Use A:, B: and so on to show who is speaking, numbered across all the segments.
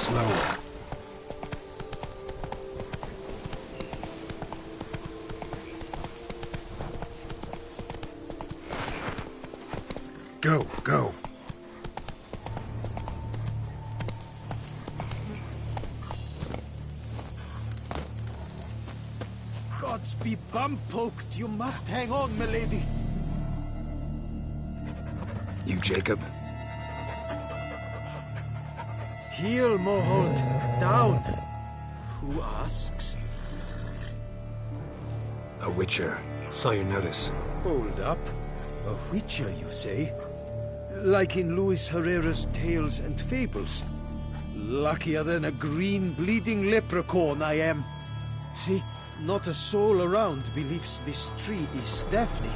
A: slower. Go, go.
B: Gods be bum-poked. You must hang on, milady.
A: You, Jacob?
B: Heel, Moholt. Down. Who asks?
A: A witcher. Saw your notice.
B: Hold up. A witcher, you say? Like in Luis Herrera's Tales and Fables. Luckier than a green, bleeding leprechaun I am. See, not a soul around believes this tree is Daphne,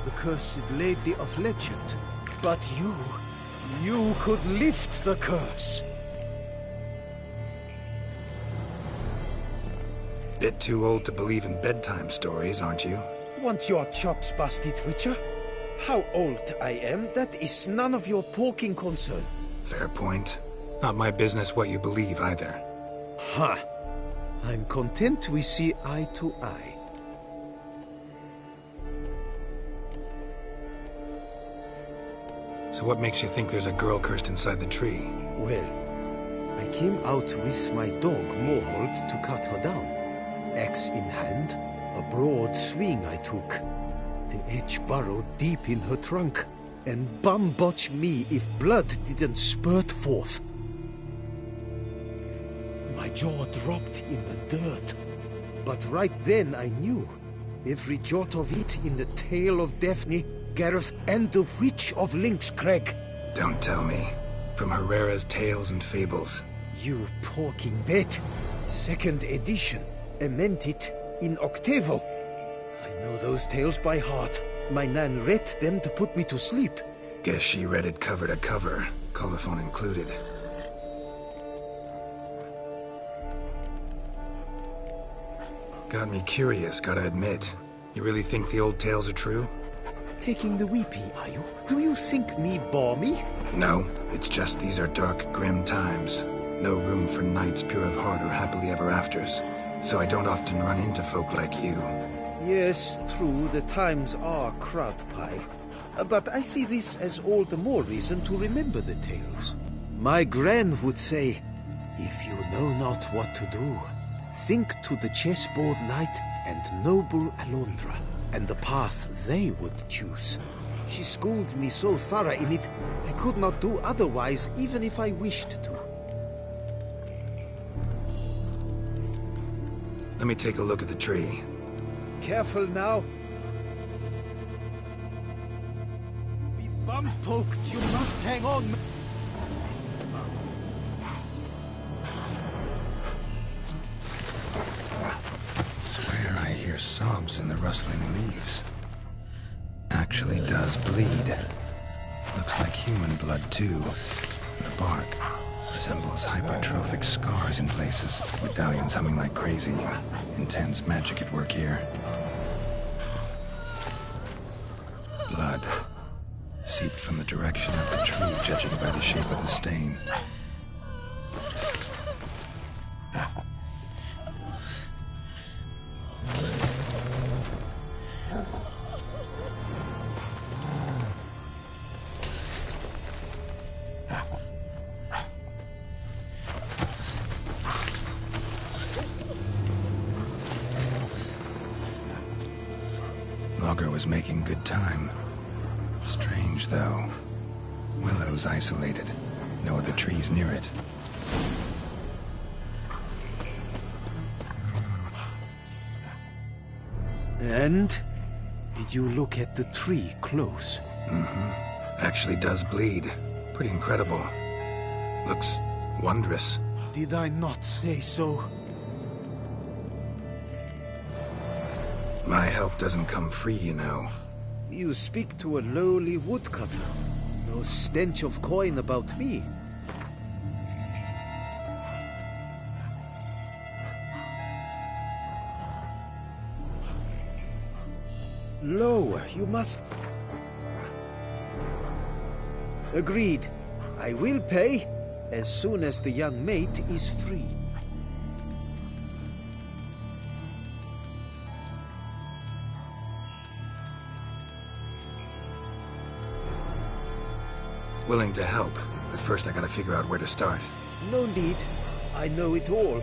B: the cursed lady of legend. But you could lift the curse.
A: Bit too old to believe in bedtime stories, aren't you?
B: Want your chops busted, witcher? How old I am, that is none of your poking concern.
A: Fair point. Not my business what you believe, either.
B: Ha! I'm content we see eye to eye.
A: So what makes you think there's a girl cursed inside the tree?
B: Well, I came out with my dog, Moholt, to cut her down. Axe in hand, a broad swing I took. The edge burrowed deep in her trunk, and bum-botch me if blood didn't spurt forth. My jaw dropped in the dirt, but right then I knew. Every jot of it in the tale of Daphne, Gareth, and the Witch of Lynx Crag.
A: Don't tell me. From Herrera's Tales and Fables.
B: You porking bet. Second edition. Ementit in octavo. I know those tales by heart. My nan read them to put me to sleep.
A: Guess she read it cover to cover, colophon included. Got me curious, gotta admit. You really think the old tales are true?
B: Taking the weepy, are you? Do you think me balmy?
A: No, it's just these are dark, grim times. No room for knights pure of heart or happily ever afters. So I don't often run into folk like you.
B: Yes, true, the times are crud pie. But I see this as all the more reason to remember the tales. My gran would say, if you know not what to do, think to the chessboard knight and noble Alondra, and the path they would choose. She schooled me so thorough in it, I could not do otherwise, even if I wished to.
A: Let me take a look at the tree.
B: Careful now. Be bum-poked, you must hang on.
A: Swear I hear sobs in the rustling leaves. Actually does bleed. Looks like human blood too. The bark resembles hypertrophic scars in places. Medallions humming like crazy. Intense magic at work here. Blood. Seeped from the direction of the tree, judging by the shape of the stain. Logger was making good time. Strange, though. Willow's isolated. No other trees near it.
B: And? Did you look at the tree close?
A: Mm-hmm. Actually does bleed. Pretty incredible. Looks wondrous.
B: Did I not say so?
A: My help doesn't come free, you know.
B: You speak to a lowly woodcutter. No stench of coin about me. Lower, you must... Agreed. I will pay. as soon as the young mate is free.
A: Willing to help, but first I gotta figure out where to start.
B: No need. I know it all.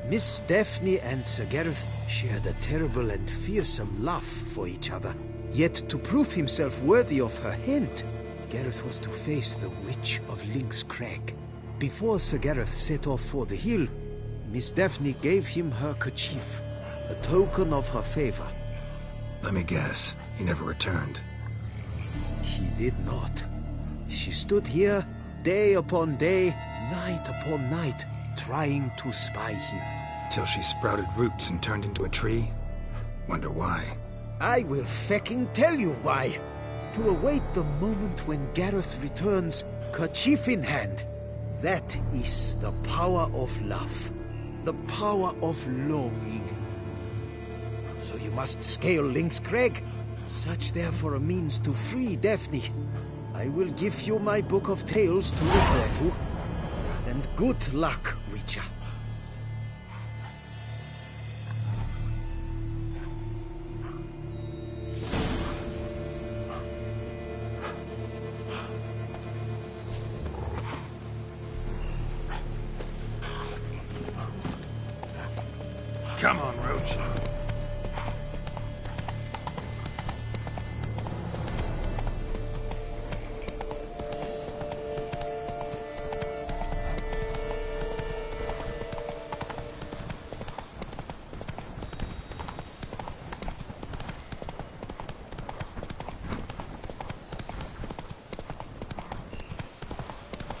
B: Miss Daphne and Sir Gareth shared a terrible and fearsome love for each other. Yet to prove himself worthy of her hint, Gareth was to face the Witch of Lynx Crag. Before Sir Gareth set off for the hill, Miss Daphne gave him her kerchief, a token of her favor.
A: Let me guess, he never returned.
B: He did not. She stood here, day upon day, night upon night, trying to spy him.
A: Till she sprouted roots and turned into a tree? Wonder why.
B: I will fecking tell you why. To await the moment when Gareth returns, kerchief in hand. That is the power of love. The power of longing. So you must scale Lynx Crag. Search there for a means to free Daphne. I will give you my book of tales to refer to. And good luck, Witcher.
A: Come on, Roach.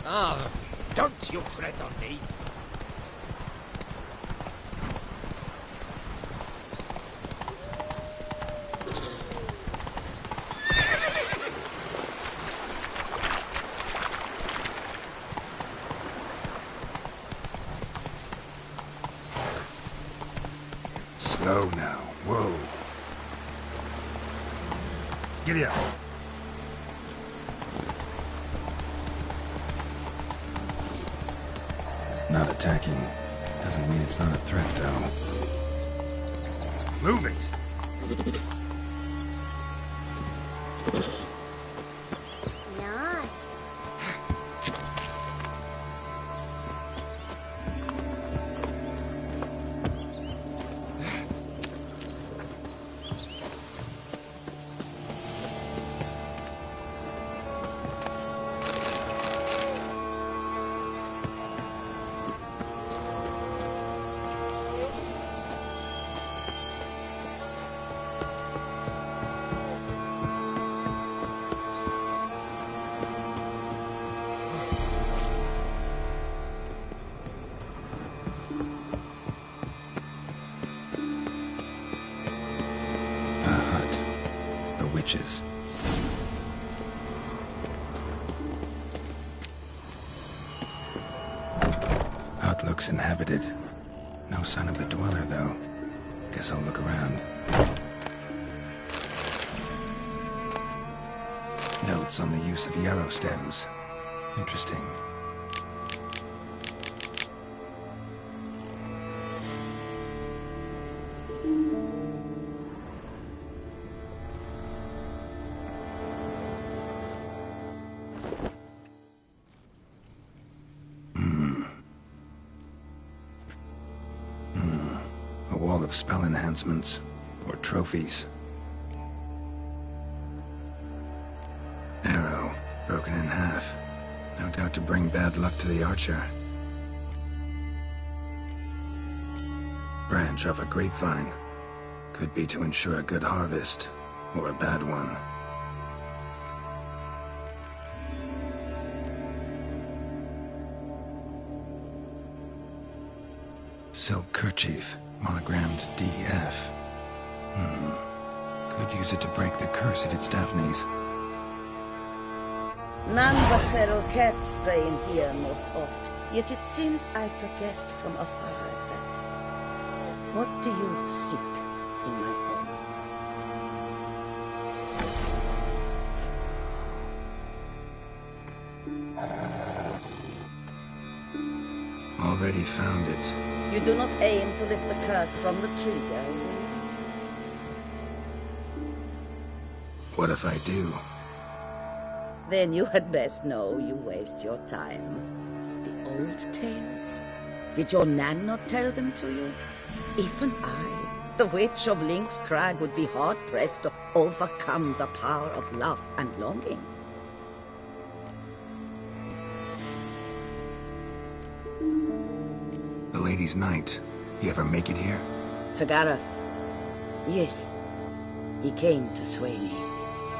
B: Ah, don't you threaten me.
A: Slow now. Whoa. Giddy up. Not attacking. Doesn't mean it's not a threat, though. Move it!
C: Nice.
A: Witches. Hut looks inhabited. No sign of the dweller, though. Guess I'll look around. Notes on the use of yarrow stems. Interesting. A wall of spell enhancements, or trophies. Arrow, broken in half. No doubt to bring bad luck to the archer. Branch off a grapevine. Could be to ensure a good harvest, or a bad one. Silk kerchief, monogrammed DF. Could use it to break the curse if it's Daphne's.
D: None but feral cats stray in here most oft, yet it seems I've a guest from afar at that. What do you seek in my home?
A: Already found it.
D: You do not aim to lift the curse from the trigger, do you?
A: What if I do?
D: Then you had best know you waste your time. The old tales? Did your Nan not tell them to you? Even I, the Witch of Lynx Crag, would be hard-pressed to overcome the power of love and longing.
A: The Lady's Knight. You ever make it here?
D: Sir Gareth. Yes. He came to sway me,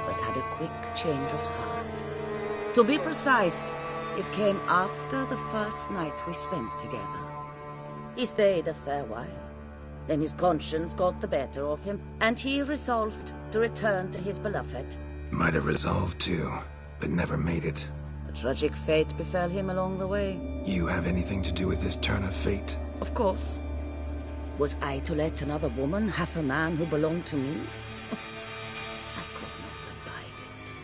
D: but had a quick change of heart. To be precise, it came after the first night we spent together. He stayed a fair while. Then his conscience got the better of him, and he resolved to return to his beloved.
A: Might have resolved to, but never made it.
D: A tragic fate befell him along the way.
A: You have anything to do with this turn of fate?
D: Of course. Was I to let another woman have a man who belonged to me? I could not abide it.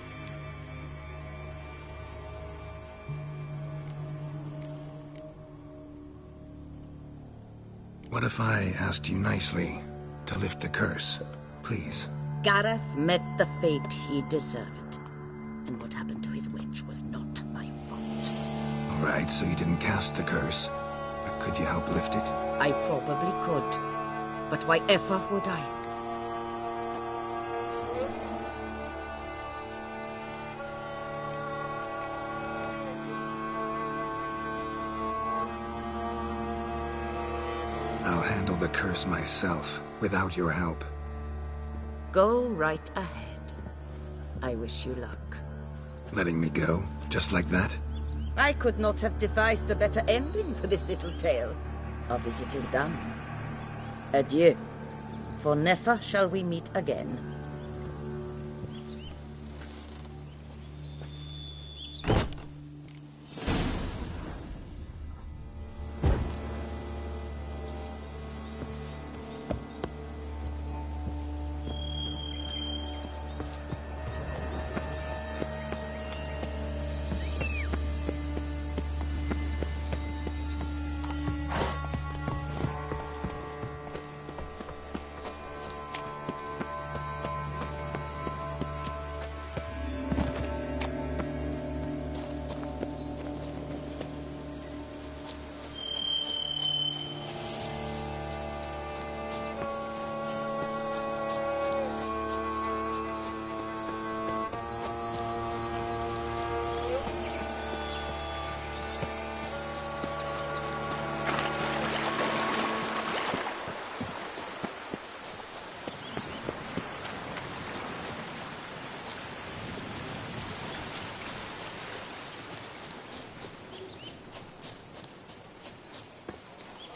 A: What if I asked you nicely to lift the curse, please?
D: Gareth met the fate he deserved. And what happened to his wench was not my fault.
A: All right, so you didn't cast the curse, but could you help lift it?
D: I probably could. But why ever would I?
A: I'll handle the curse myself, without your help.
D: Go right ahead. I wish you luck.
A: Letting me go, just like that?
D: I could not have devised a better ending for this little tale. Our visit is done. Adieu. For never shall we meet again.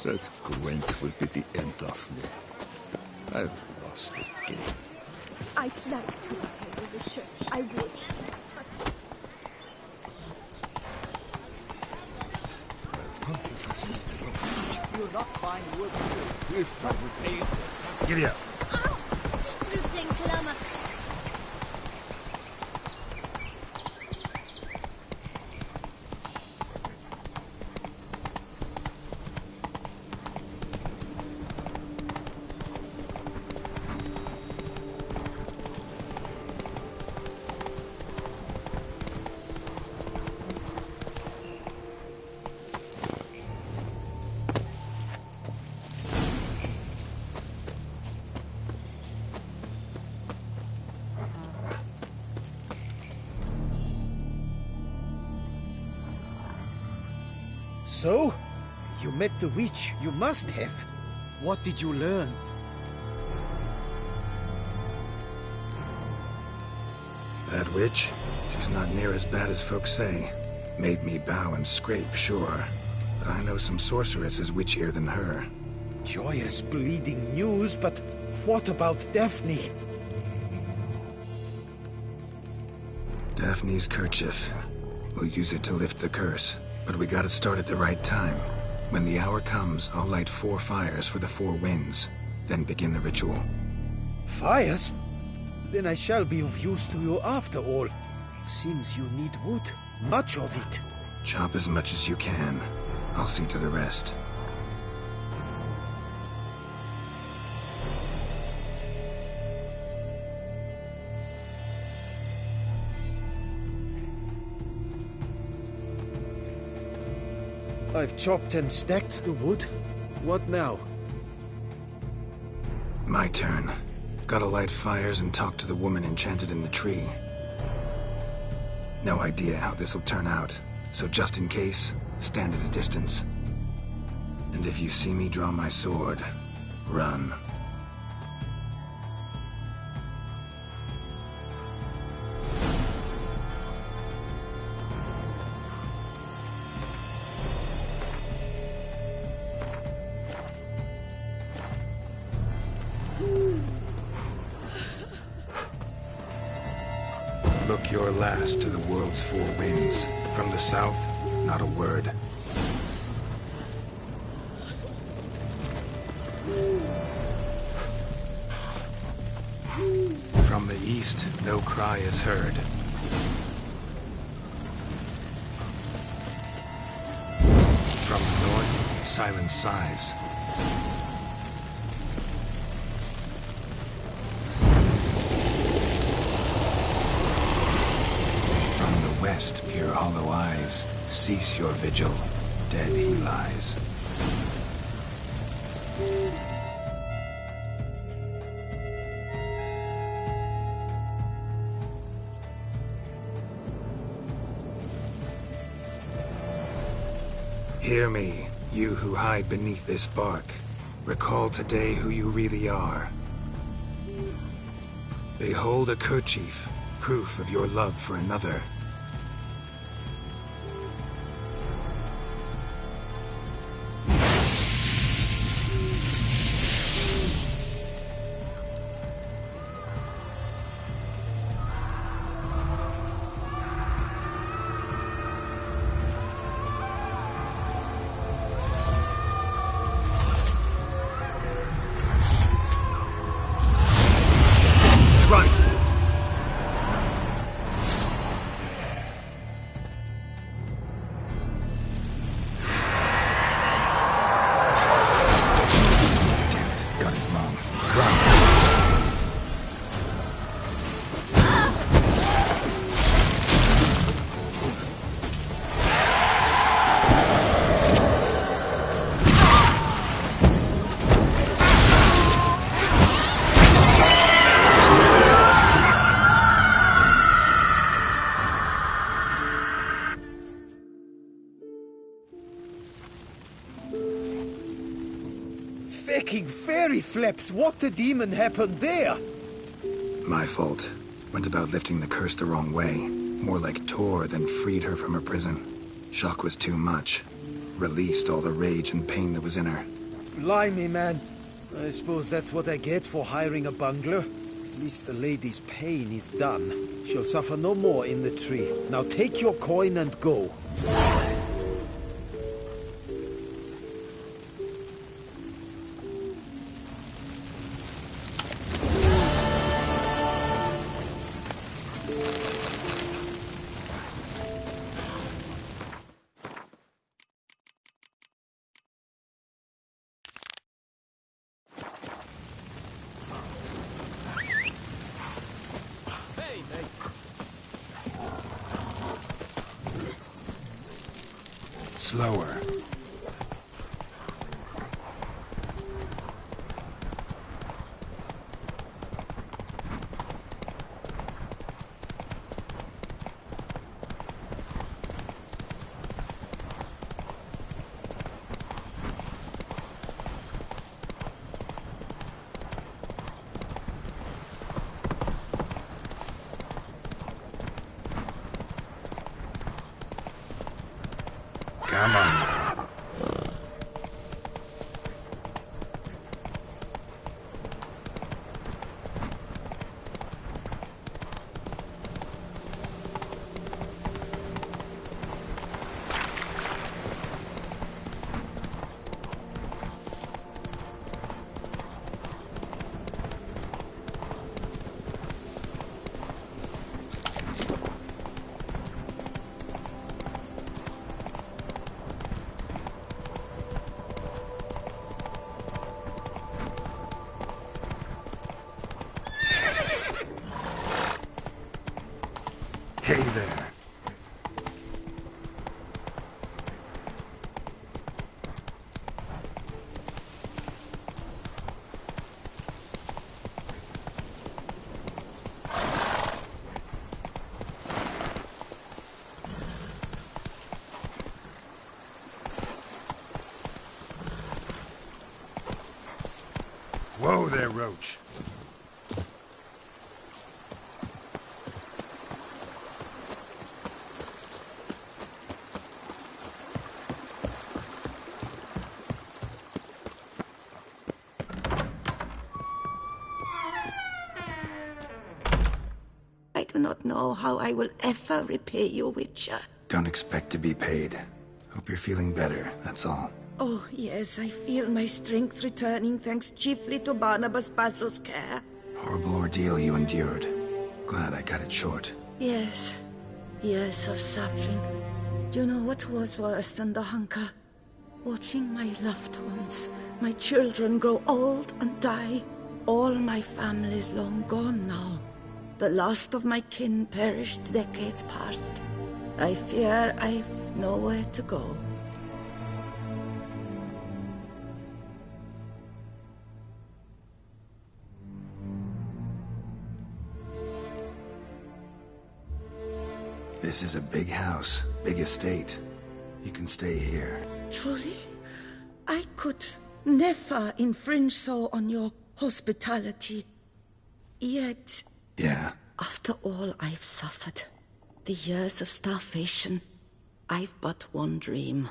C: That Gwent will be the end of me. I've lost again.
E: I'd like to repay the Witcher. I would.
B: You'll not find wood here. If I would pay.
A: Giddy up.
E: Rooting Climax.
B: So? You met the witch. You must have. What did you learn?
A: That witch? She's not near as bad as folks say. Made me bow and scrape, sure. But I know some sorceresses witchier than her.
B: Joyous, bleeding news, but what about Daphne?
A: Daphne's kerchief. We'll use it to lift the curse. But we gotta start at the right time. When the hour comes, I'll light 4 fires for the 4 winds. Then begin the ritual.
B: Fires? Then I shall be of use to you after all. Seems you need wood. Much of it.
A: Chop as much as you can. I'll see to the rest.
B: I've chopped and stacked the wood. What now?
A: My turn. Gotta light fires and talk to the woman enchanted in the tree. No idea how this'll turn out, so just in case, stand at a distance. And if you see me draw my sword, run. Look your last to the world's four winds. From the south, not a word. From the east, no cry is heard. From the north, silence sighs. West, pure hollow eyes, cease your vigil, dead he lies. Hear me, you who hide beneath this bark. Recall today who you really are. Behold a kerchief, proof of your love for another.
B: Fecking fairy flaps! What the demon happened there?
A: My fault. Went about lifting the curse the wrong way. More like tore than freed her from her prison. Shock was too much. Released all the rage and pain that was in her.
B: Blimey, man. I suppose that's what I get for hiring a bungler. At least the lady's pain is done. She'll suffer no more in the tree. Now take your coin and go.
A: Slower. Come on now.
F: there, Roach.
D: I do not know how I will ever repay you, Witcher.
A: Don't expect to be paid. Hope you're feeling better, that's all.
D: Oh, yes, I feel my strength returning thanks chiefly to Barnabas Basil's care.
A: Horrible ordeal you endured. Glad I cut it short.
D: Yes, years of suffering. Do you know what was worse than the hunger? Watching my loved ones, my children grow old and die. All my family's long gone now. The last of my kin perished decades past. I fear I've nowhere to go.
A: This is a big house, big estate. You can stay here.
D: Truly? I could never infringe so on your hospitality. Yet,
A: Yeah?
D: after all I've suffered, the years of starvation, I've but one dream.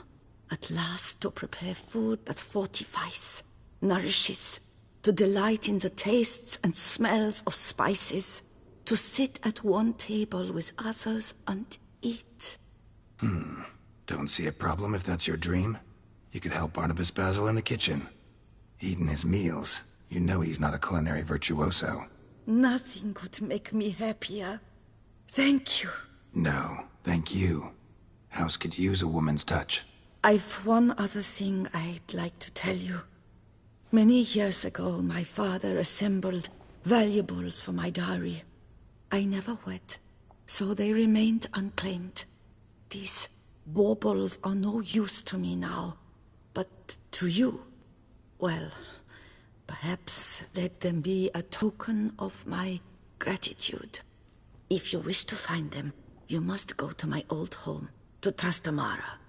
D: At last to prepare food that fortifies, nourishes, to delight in the tastes and smells of spices, to sit at one table with others and eat.
A: Don't see a problem if that's your dream. You could help Barnabas Basil in the kitchen. Eating his meals. You know he's not a culinary virtuoso.
D: Nothing could make me happier. Thank you.
A: No, thank you. House could use a woman's touch.
D: I've one other thing I'd like to tell you. Many years ago, my father assembled valuables for my dowry. I never wed, so they remained unclaimed. These baubles are no use to me now, but to you, well, perhaps let them be a token of my gratitude. If you wish to find them, you must go to my old home, to Trastamara.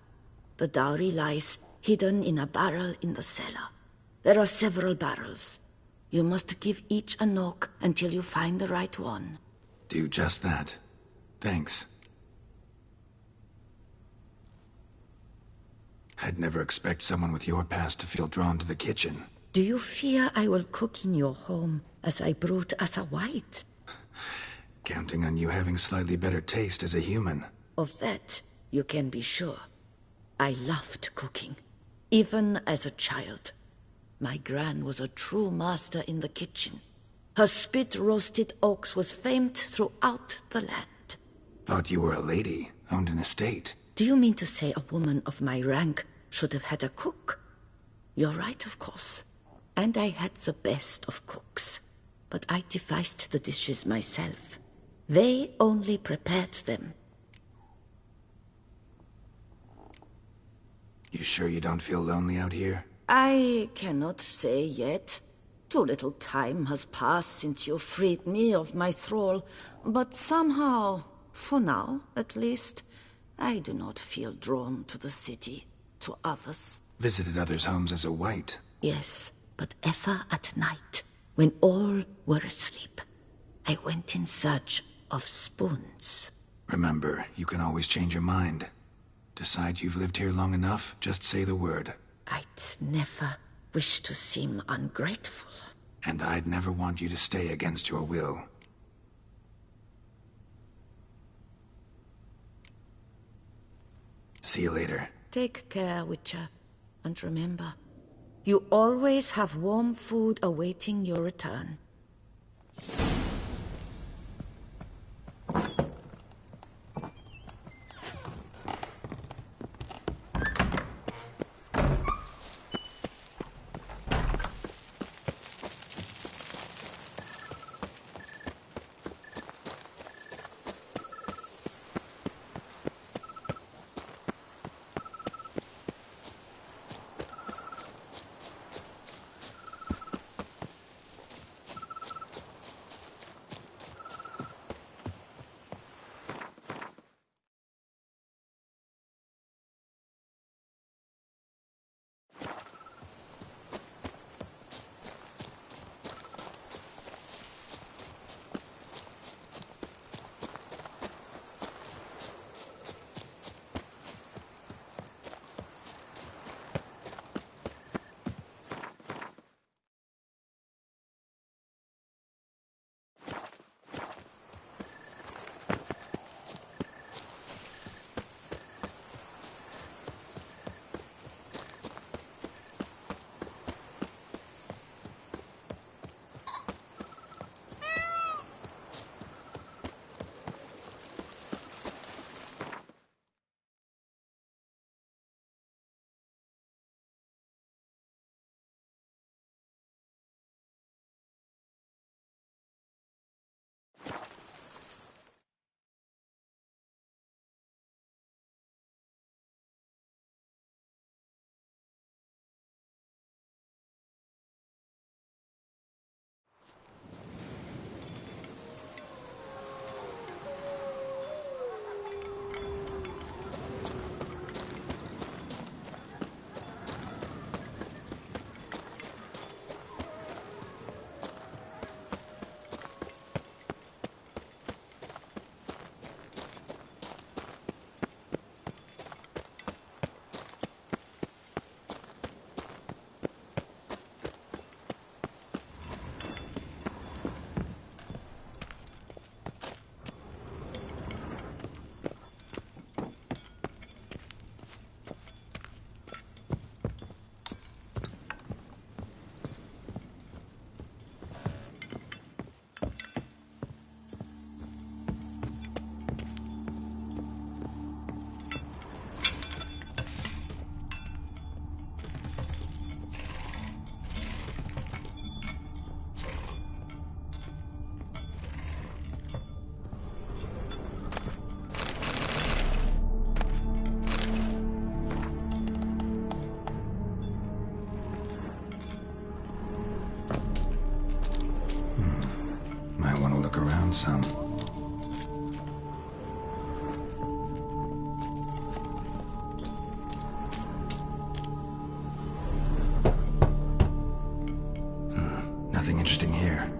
D: The dowry lies hidden in a barrel in the cellar. There are several barrels. You must give each a knock until you find the right one.
A: Do just that. Thanks. I'd never expect someone with your past to feel drawn to the kitchen.
D: Do you fear I will cook in your home as I brewed as a white?
A: Counting on you having slightly better taste as a human.
D: Of that, you can be sure. I loved cooking, even as a child. My gran was a true master in the kitchen. Her spit-roasted ox was famed throughout the land.
A: Thought you were a lady, owned an estate.
D: Do you mean to say a woman of my rank should have had a cook? You're right, of course. And I had the best of cooks. But I devised the dishes myself. They only prepared them.
A: You sure you don't feel lonely out here?
D: I cannot say yet. Too little time has passed since you freed me of my thrall, but somehow, for now at least, I do not feel drawn to the city, to others.
A: Visited others' homes as a white.
D: Yes, but ever at night, when all were asleep, I went in search of spoons.
A: Remember, you can always change your mind. Decide you've lived here long enough, just say the word.
D: I'd never wish to seem ungrateful.
A: And I'd never want you to stay against your will. See you later.
D: Take care, Witcher. And remember, you always have warm food awaiting your return.
A: find some. Nothing interesting here.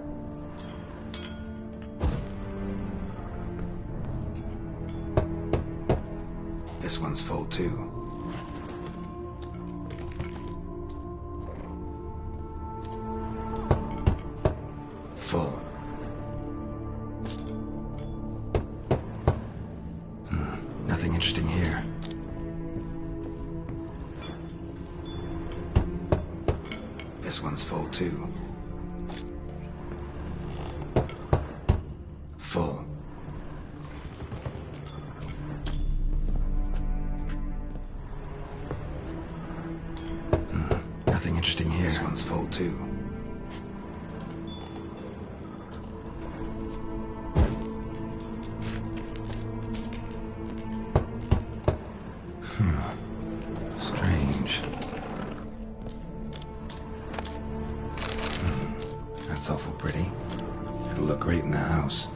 A: This one's full too. Full. Nothing interesting here. This one's full too. Full. Nothing interesting here. This one's full too. Strange. That's awful pretty. It'll look great in the house.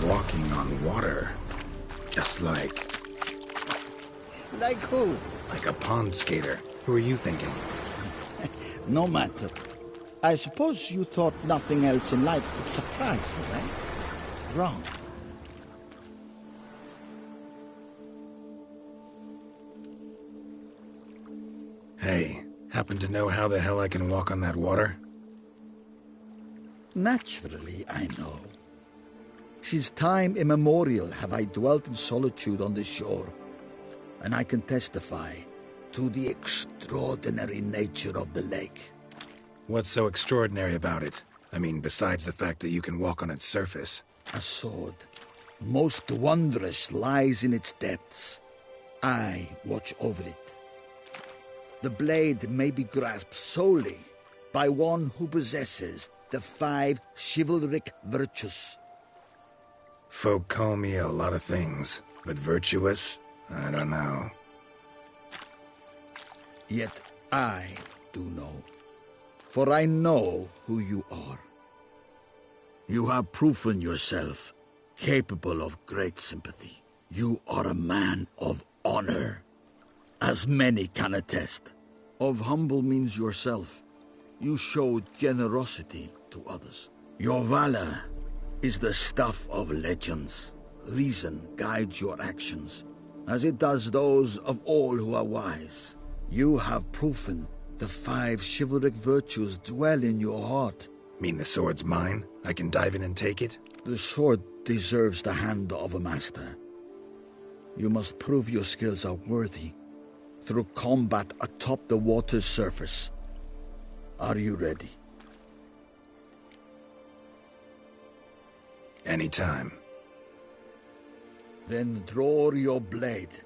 A: Walking on water. Just like...
F: Like who?
A: Like a pond skater. Who are you thinking?
F: No matter. I suppose you thought nothing else in life could surprise you, eh? Wrong.
A: Hey, happen to know how the hell I can walk on that water?
F: Naturally, I know. Since time immemorial have I dwelt in solitude on this shore, and I can testify to the extraordinary nature of the lake.
A: What's so extraordinary about it? I mean, besides the fact that you can walk on its surface.
F: A sword, most wondrous, lies in its depths. I watch over it. The blade may be grasped solely by one who possesses the 5 chivalric virtues.
A: Folk call me a lot of things, but virtuous? I don't know.
F: Yet I do know, for I know who you are. You have proven yourself capable of great sympathy. You are a man of honor, as many can attest. Of humble means yourself. You showed generosity to others. Your valor is the stuff of legends. Reason guides your actions, as it does those of all who are wise. You have proven the 5 chivalric virtues dwell in your heart.
A: Mean the sword's mine? I can dive in and take it?
F: The sword deserves the hand of a master. You must prove your skills are worthy through combat atop the water's surface. Are you ready?
A: Anytime.
F: Then draw your blade.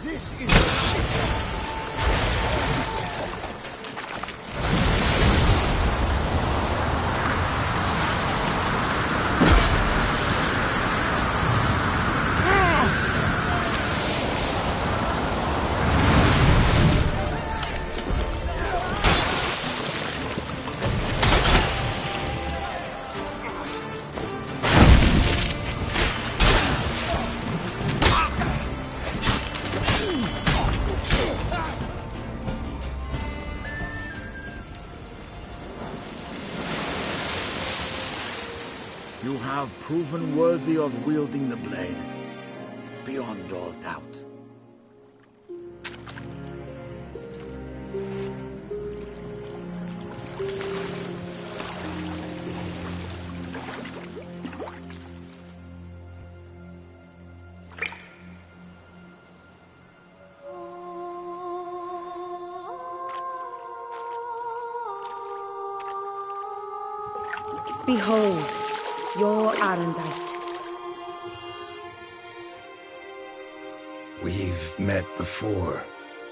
F: This is the ship. You have proven worthy of wielding the blade, beyond all doubt.
G: Behold, your Arendite.
A: We've met before.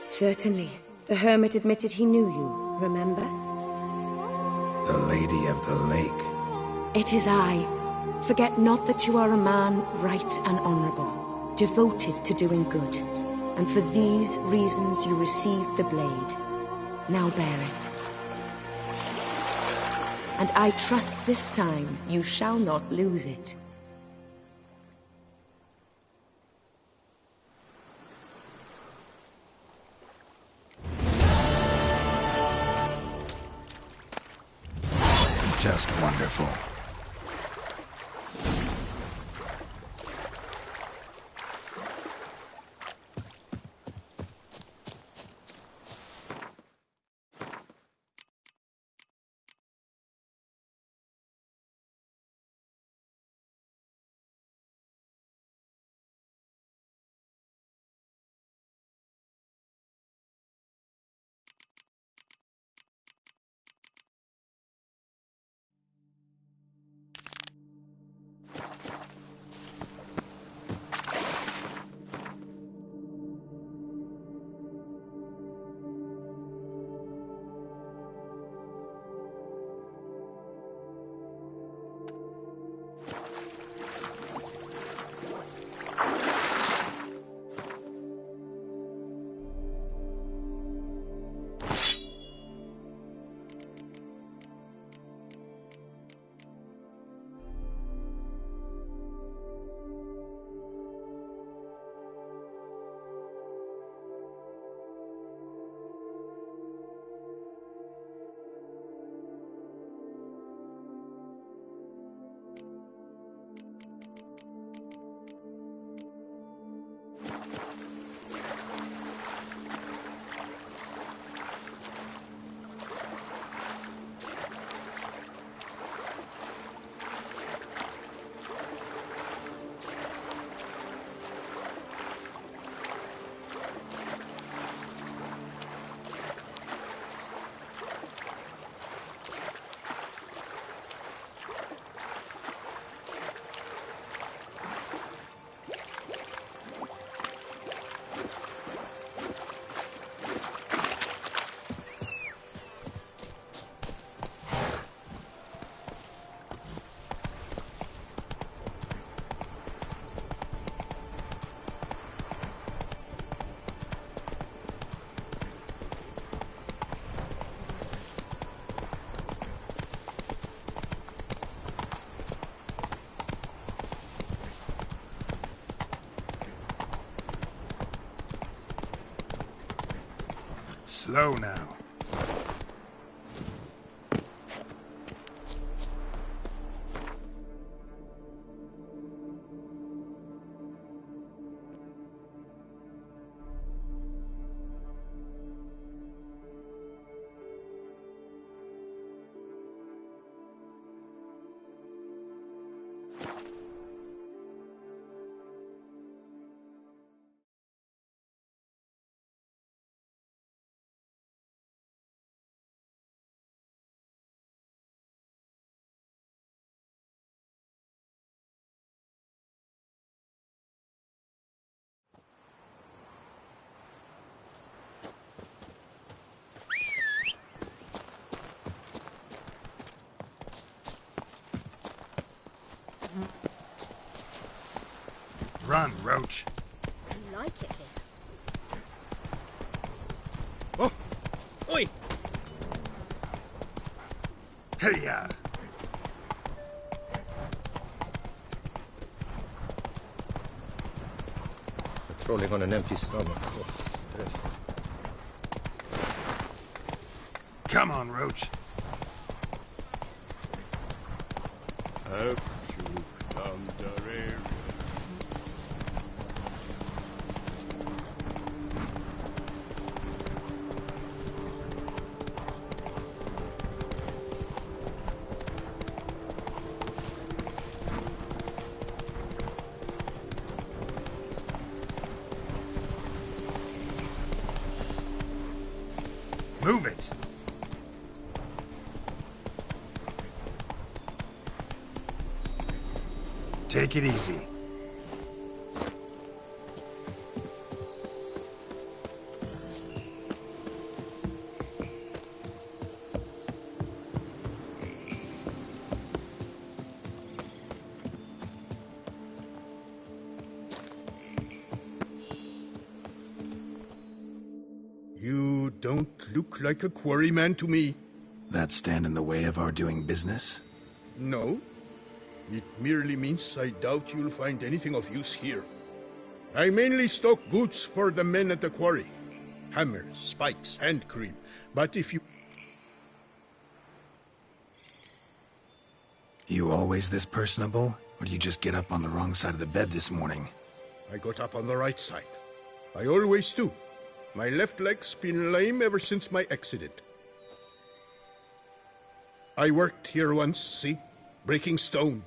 G: Certainly. The hermit admitted he knew you, remember?
A: The Lady of the Lake.
G: It is I. Forget not that you are a man right and honorable, devoted to doing good. And for these reasons you received the blade. Now bear it. And I trust this time you shall not lose it.
A: Just wonderful. Slow now. Run, Roach.
E: Do you like it here?
A: Oh!
H: Oi!
A: Hey-ya!
H: Patrolling on an empty stomach. Oh, dreadful.
A: Come on, Roach. Move it! Take it easy.
C: You don't look like a quarryman to me.
A: That stand in the way of our doing business?
C: No. It merely means I doubt you'll find anything of use here. I mainly stock goods for the men at the quarry. Hammers, spikes, hand cream. But if you...
A: You always this personable? Or do you just get up on the wrong side of the bed this morning?
C: I got up on the right side. I always do. My left leg's been lame ever since my accident. I worked here once, see? Breaking stone.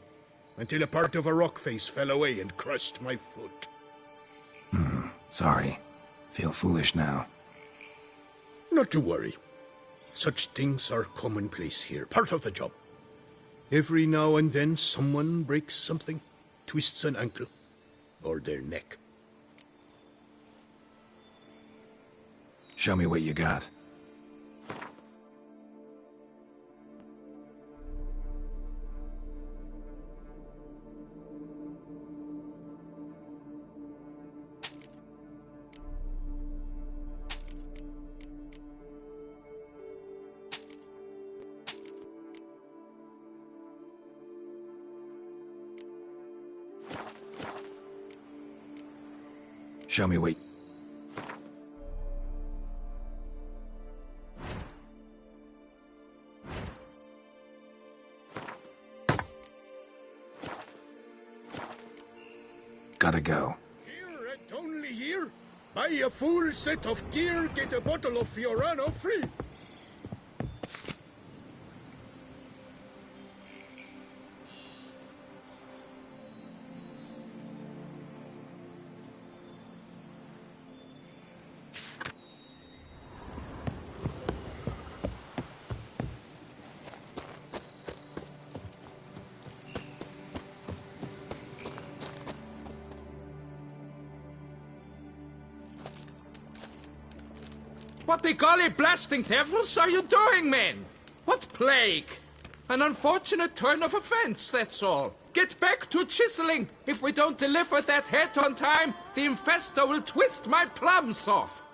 C: Until a part of a rock face fell away and crushed my foot.
A: Sorry. Feel foolish now.
C: Not to worry. Such things are commonplace here, part of the job. Every now and then someone breaks something, twists an ankle, or their neck.
A: Show me what you got. Show me what... Gotta go.
C: Here at Only Here, buy a full set of gear, get a bottle of Fiorano free.
I: What the golly blasting devils are you doing, men? What plague? An unfortunate turn of offense, that's all. Get back to chiseling. If we don't deliver that head on time, the infestor will twist my plums off.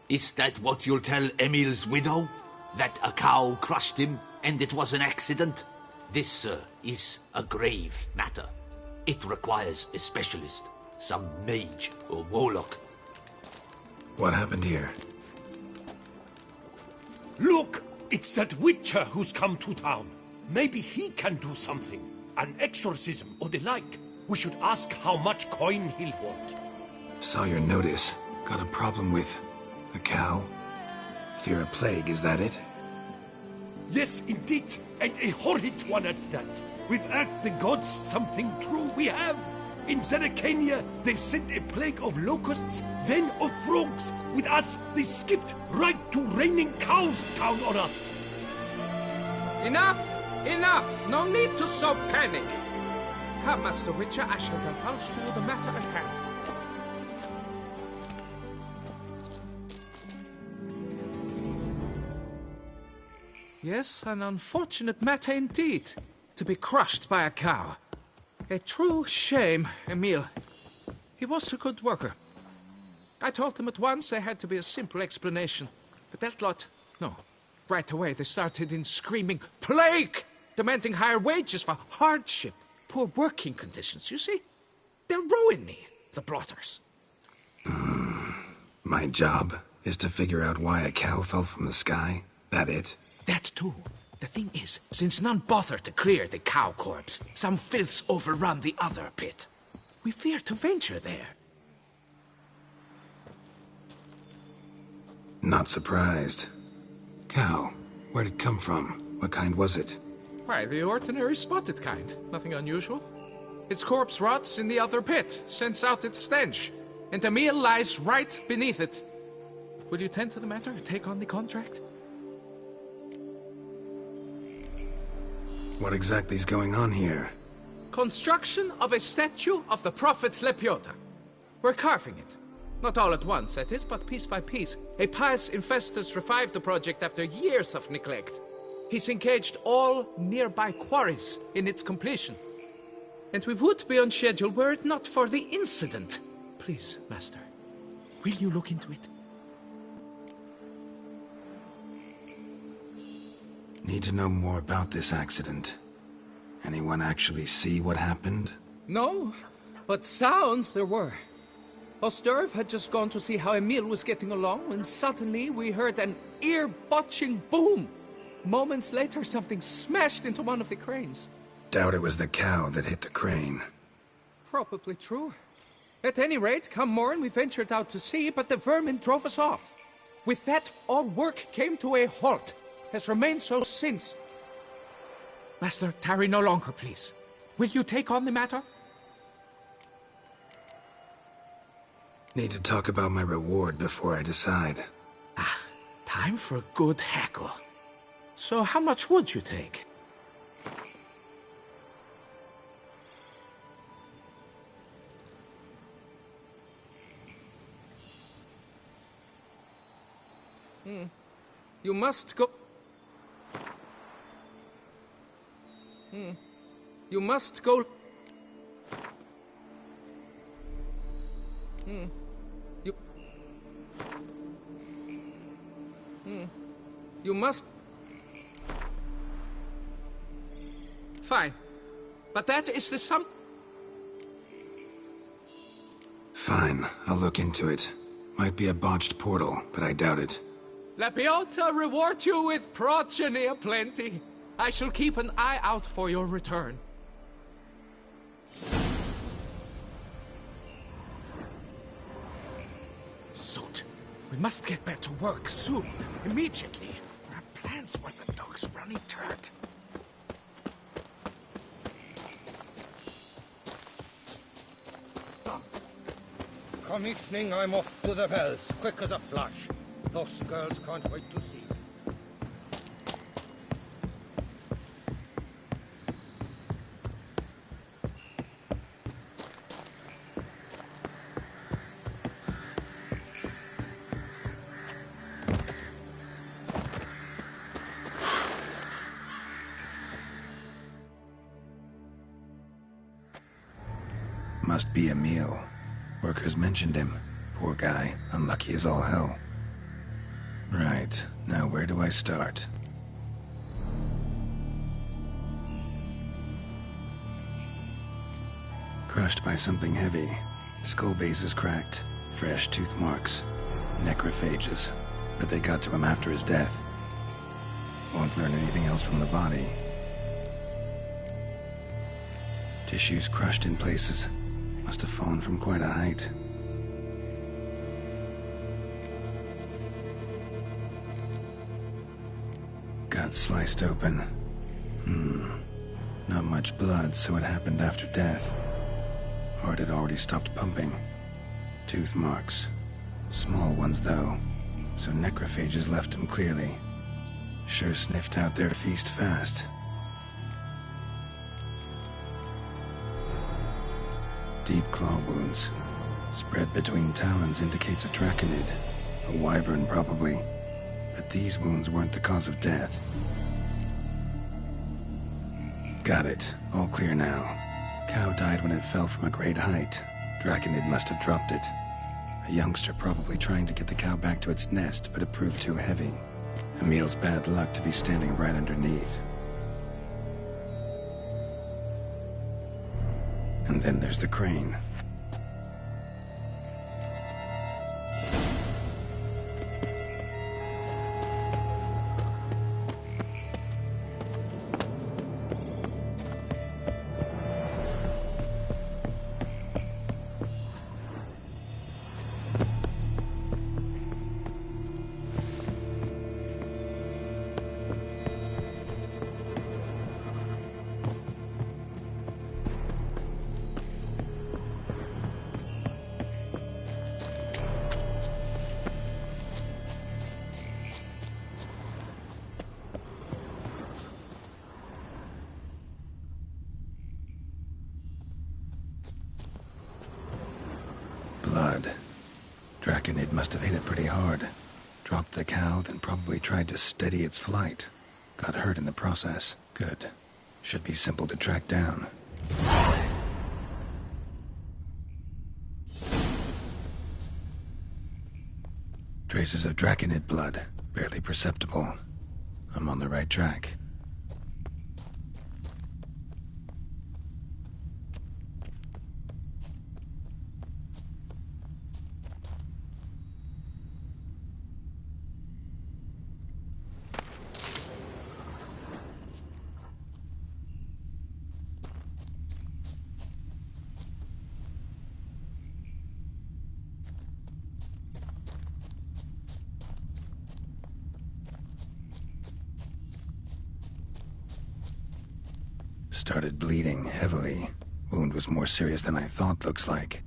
J: Is that what you'll tell Emil's widow? That a cow crushed him and it was an accident? This, sir, is a grave matter. It requires a specialist, some mage or warlock.
A: What happened here?
K: Look! It's that Witcher who's come to town. Maybe he can do something. An exorcism or the like. We should ask how much coin he'll want.
A: Saw your notice. Got a problem with the cow? Fear a plague, is that it?
K: Yes, indeed. And a horrid one at that. Without the gods, something true we have. In Zeracania, they've sent a plague of locusts, then of frogs. With us, they skipped right to raining cows down on us.
I: Enough! Enough! No need to so panic. Come, Master Witcher, I shall divulge to you the matter at hand. Yes, an unfortunate matter indeed, to be crushed by a cow. A true shame, Emil. He was a good worker. I told them at once there had to be a simple explanation. But that lot, no. Right away they started in screaming, "Plague!" demanding higher wages for hardship, poor working conditions, you see? They'll ruin me, the blotters.
A: My job is to figure out why a cow fell from the sky? That it?
I: That too. The thing is, since none bothered to clear the cow corpse, some filths overrun the other pit. We fear to venture there.
A: Not surprised. Cow, where'd it come from? What kind was it?
I: Why, the ordinary spotted kind. Nothing unusual. Its corpse rots in the other pit, sends out its stench, and Emil lies right beneath it. Will you tend to the matter, take on the contract?
A: What exactly is going on here?
I: Construction of a statue of the prophet Lepioda. We're carving it. Not all at once, that is, but piece by piece. A pious Infestus revived the project after years of neglect. He's engaged all nearby quarries in its completion. And we would be on schedule were it not for the incident. Please, Master, will you look into it?
A: Need to know more about this accident. Anyone actually see what happened?
I: No, but sounds there were. Osterv had just gone to see how Emil was getting along when suddenly we heard an ear-botching boom. Moments later, something smashed into one of the cranes.
A: Doubt it was the cow that hit the crane.
I: Probably true. At any rate, come morn we ventured out to sea, but the vermin drove us off. With that, all work came to a halt. Has remained so since. Master, tarry no longer, please. Will you take on the matter?
A: Need to talk about my reward before I decide.
I: Time for a good hackle. So how much would you take? You must go... You must go... You must... Fine. But that is the sum...
A: Fine, I'll look into it. Might be a botched portal, but I doubt it.
I: Lepioda reward you with progeny aplenty. I shall keep an eye out for your return. Soot. We must get back to work soon. Immediately. Our plans were the dog's running dirt.
H: Come evening, I'm off to the bells, quick as a flash. Those girls can't wait to see me.
A: Must be Emil. Workers mentioned him. Poor guy, unlucky as all hell. Right, now where do I start? Crushed by something heavy. Skull base is cracked. Fresh tooth marks. Necrophages. But they got to him after his death. Won't learn anything else from the body. Tissues crushed in places. Must have fallen from quite a height. Gut sliced open. Not much blood, so it happened after death. Heart had already stopped pumping. Tooth marks. Small ones, though. So necrophages left him clearly. Sure sniffed out their feast fast. Deep claw wounds. Spread between talons indicates a draconid. A wyvern, probably. But these wounds weren't the cause of death. Got it. All clear now. Cow died when it fell from a great height. Draconid must have dropped it. A youngster probably trying to get the cow back to its nest, but it proved too heavy. Emil's bad luck to be standing right underneath. And then there's the crane. Blood. Draconid must have hit it pretty hard. Dropped the cow, then probably tried to steady its flight. Got hurt in the process. Good. Should be simple to track down. Traces of Draconid blood. Barely perceptible. I'm on the right track. Started bleeding heavily. Wound was more serious than I thought, looks like.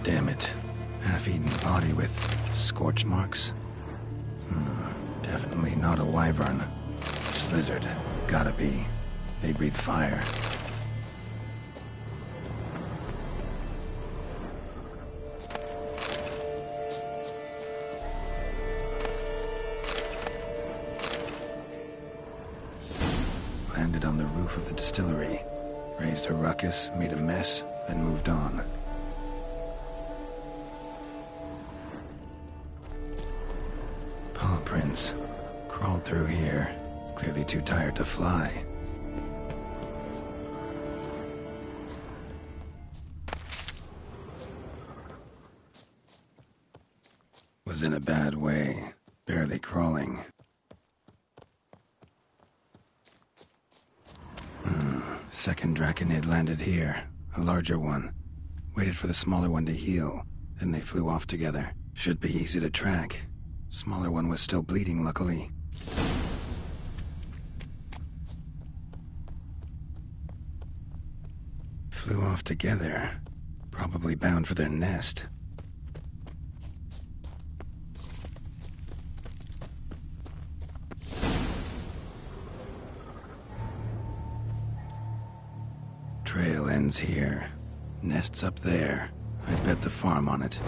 A: Damn it. Half-eaten body with scorch marks? Definitely not a wyvern. Slizzard. Gotta be. They breathe fire. Landed on the roof of the distillery. Raised a ruckus, made a mess, then moved on. Paw prints. Crawled through here. Clearly too tired to fly. Was in a bad way. Barely crawling. Second Draconid landed here, a larger one. Waited for the smaller one to heal, then they flew off together. Should be easy to track. Smaller one was still bleeding, luckily. Flew off together. Probably bound for their nest. Trail ends here. Nest's up there. I bet the farm on it.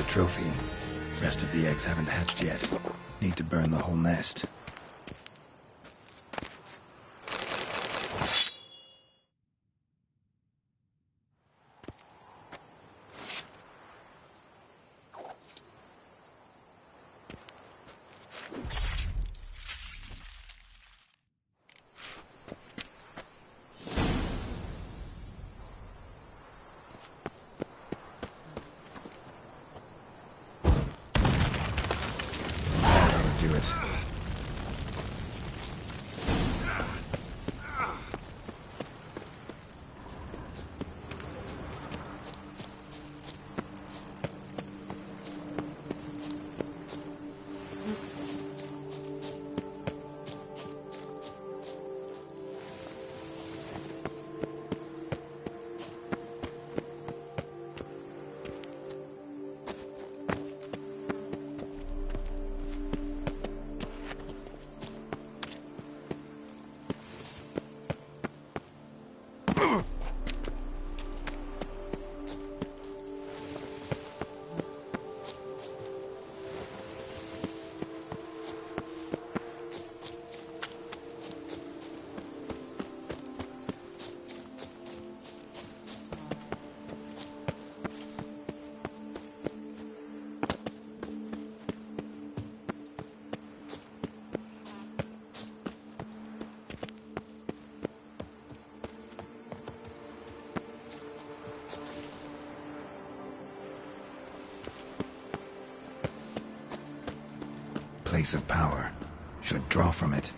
A: Trophy. Rest of the eggs haven't hatched yet. Need to burn the whole nest. piece of power. Should draw from it.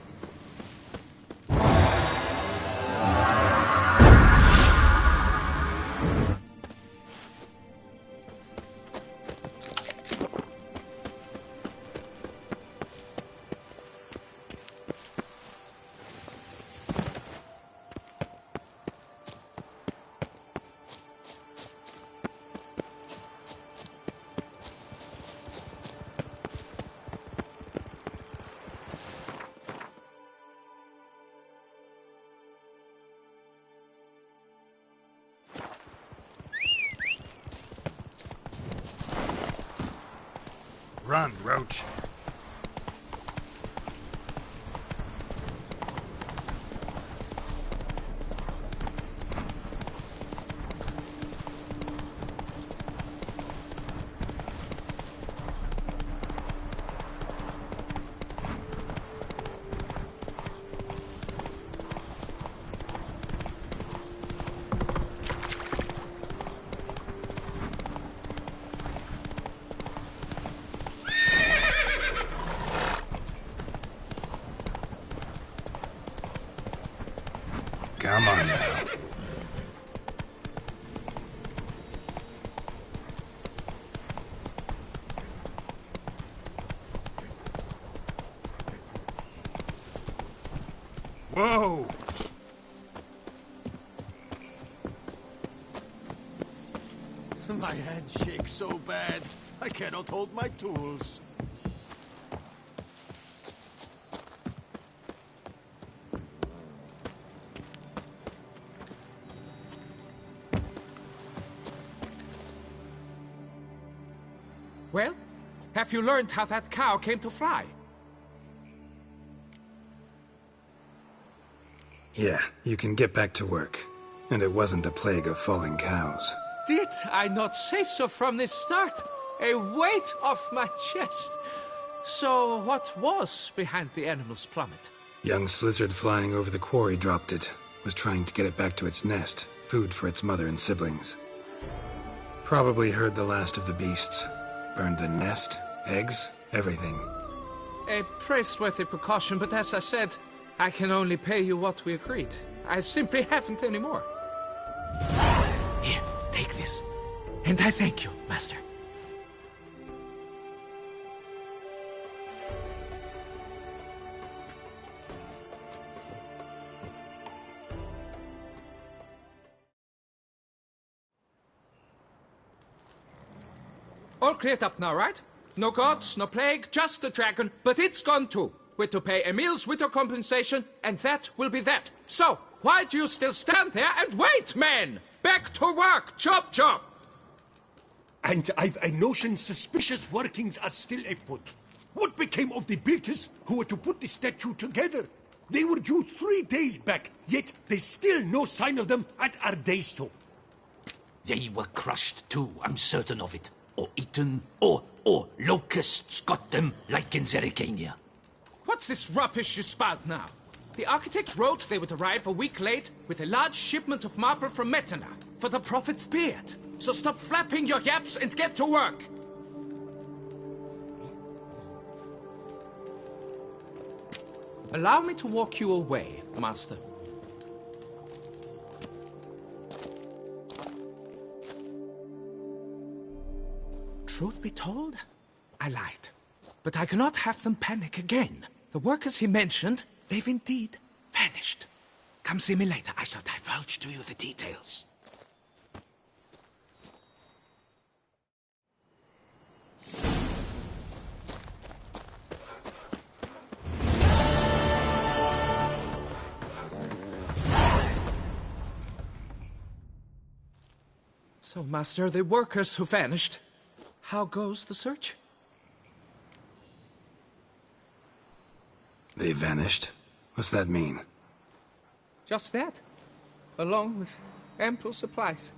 A: Run, Roach. Come on now. Whoa!
L: My hand shakes so bad, I cannot hold my tools.
I: Well, have you learned how that cow came to fly?
A: Yeah, you can get back to work. And it wasn't a plague of falling cows.
I: Did I not say so from the start? A weight off my chest. So what was behind the animal's plummet?
A: Young Slizzard flying over the quarry dropped it. Was trying to get it back to its nest. Food for its mother and siblings. Probably heard the last of the beasts. Burned the nest, eggs, everything.
I: A praiseworthy precaution, but as I said, I can only pay you what we agreed. I simply haven't any more.
M: Here, take this. And I thank you, Master.
I: All cleared up now, right? No gods, no plague, just the dragon, but it's gone too. We're to pay Emil's widow compensation, and that will be that. So, why do you still stand there and wait, men? Back to work! Chop, chop!
K: And I've a notion suspicious workings are still afoot. What became of the builders who were to put the statue together? They were due 3 days back, yet there's still no sign of them at Ardeisto.
J: They were crushed too, I'm certain of it. Or eaten, or locusts got them, like in Zerrikania.
I: What's this rubbish you spout now? The architect wrote they would arrive a week late with a large shipment of marble from Metana for the prophet's beard. So stop flapping your yaps and get to work. Allow me to walk you away, Master. Truth be told, I lied. But I cannot have them panic again. The workers he mentioned, they've indeed vanished. Come see me later. I shall divulge to you the details. So, Master, the workers who vanished, how goes the search?
A: They vanished? What's that mean?
I: Just that, along with ample supplies.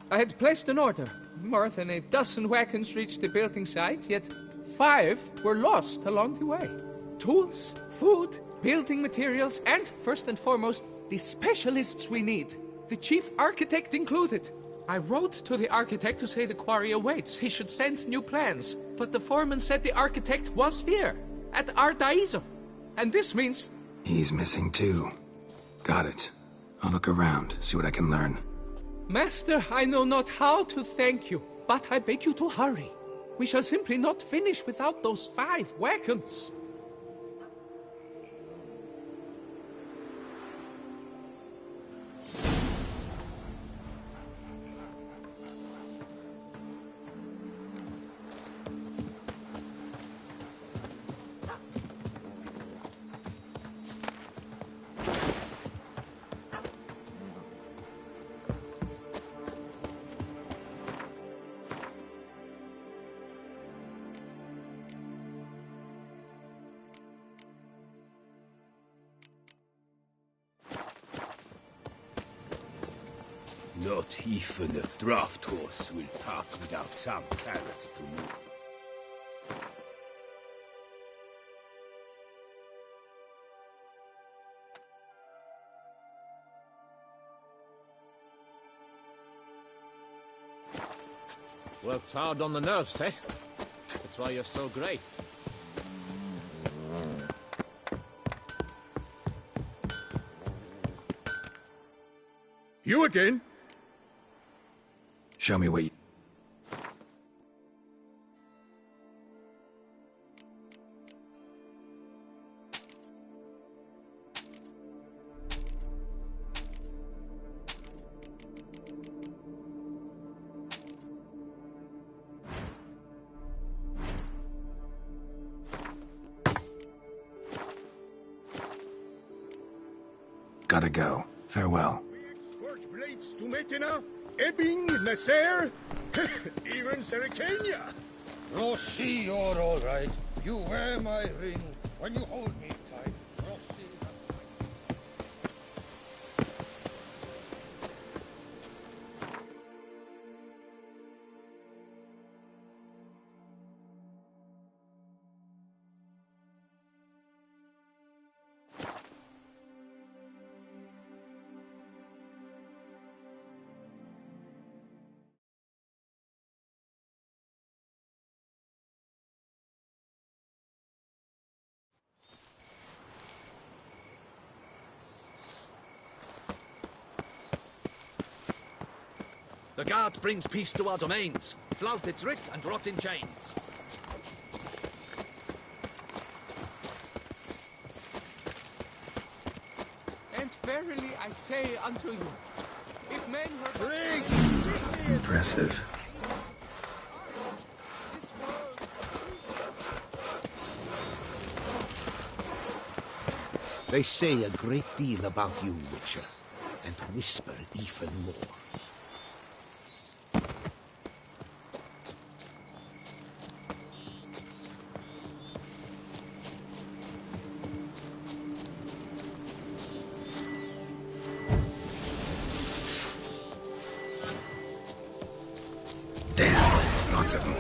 I: I had placed an order. More than a dozen wagons reached the building site, yet 5 were lost along the way. Tools, food, building materials, and, first and foremost, the specialists we need. The chief architect included. I wrote to the architect to say the quarry awaits. He should send new plans. But the foreman said the architect was here. at Ardaism. And this means...
A: He's missing too. Got it. I'll look around, see what I can learn.
I: Master, I know not how to thank you, but I beg you to hurry. We shall simply not finish without those 5 wagons.
K: Not even a draft horse will talk without some carrot to move.
L: Works hard on the nerves, eh? That's why you're so great.
C: You again?
A: Show me what you... Gotta go. Farewell.
C: Blades to Metina, Ebbing, Nasser, even Serikania.
H: Rossi, you're all right. You wear my ring when you hold me tight. Rossi.
J: The guard brings peace to our domains. Flout its writ and rot in chains.
I: And verily I say unto you, if men were...
A: Impressive.
B: They say a great deal about you, Witcher, and whisper even more.
A: Damn, lots of them.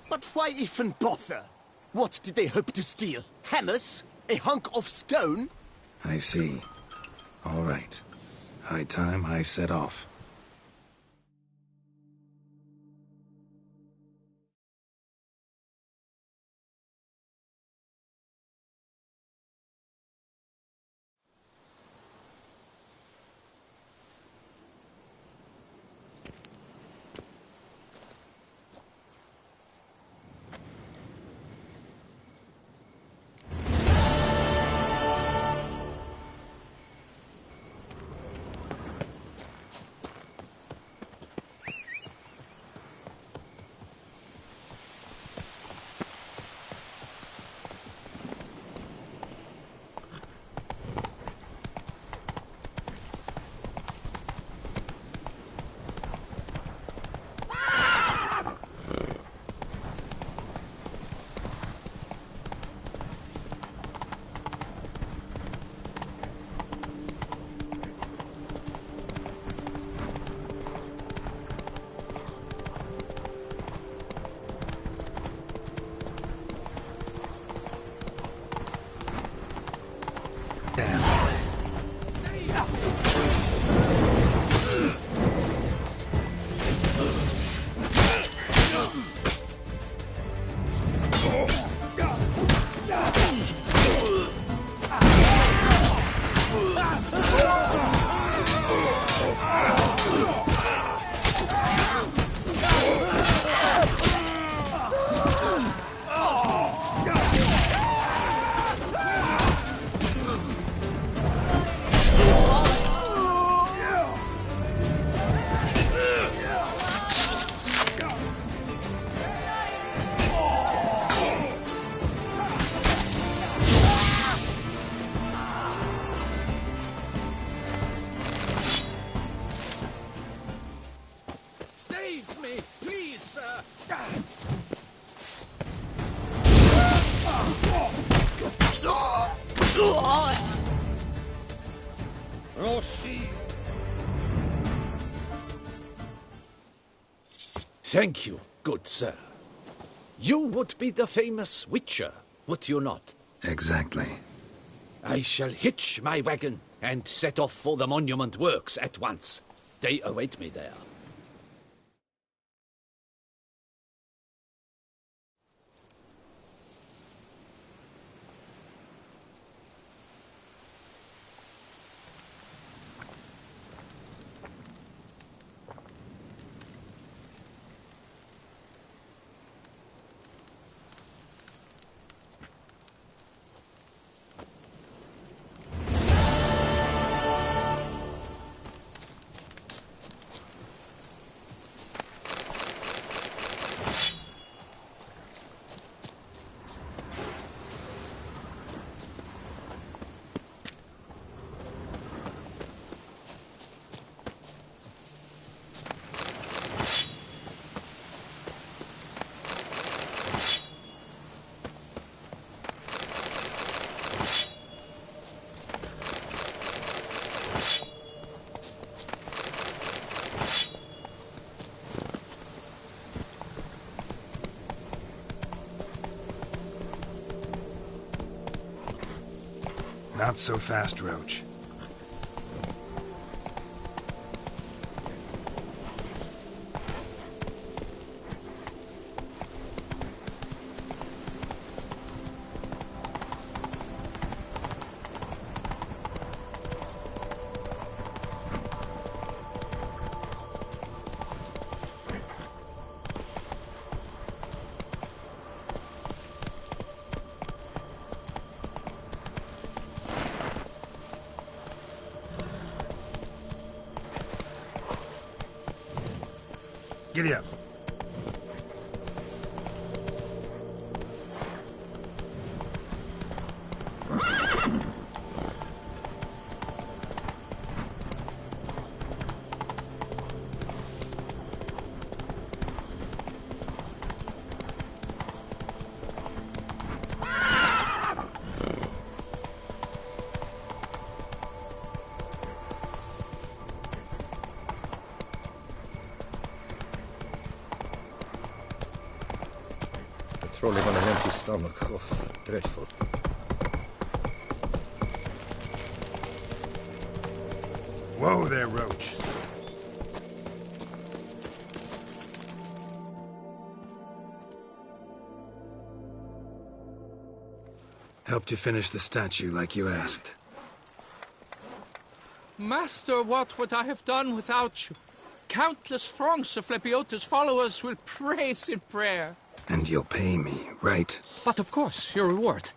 L: But why even bother? What did they hope to steal? Hammers? A hunk of stone?
A: I see. All right. High time I set off.
H: Rossi.
N: Thank you, good sir. You would be the famous Witcher, would you not?
A: Exactly.
N: I shall hitch my wagon and set off for the monument works at once. They await me there.
A: Not so fast, Roach. Giddy up.
H: Patrolling on an empty stomach. Oh, dreadful.
A: Whoa there, Roach. Helped you finish the statue like you asked.
I: Master, what would I have done without you? Countless throngs of Lepiota's followers will praise in prayer.
A: And you'll pay me, right?
I: But of course, your reward.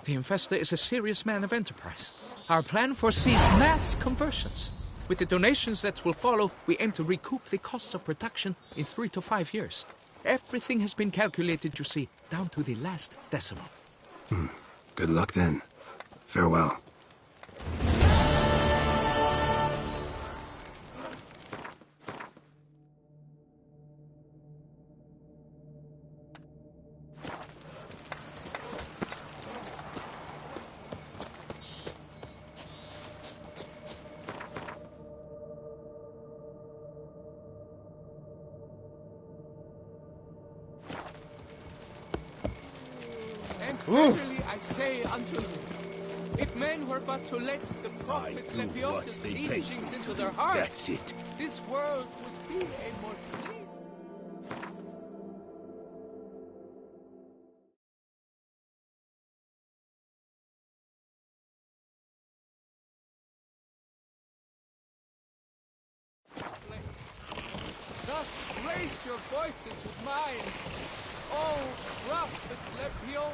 I: The Infesta is a serious man of enterprise. Our plan foresees mass conversions. With the donations that will follow, we aim to recoup the costs of production in 3 to 5 years. Everything has been calculated, you see, down to the last decimal.
A: Good luck then. Farewell.
I: Verily I say unto you, if men were but to let the prophet Lepiota's teachings into their hearts, this world would be a more clean. Thus raise your voices with mine, O prophet Lepiota.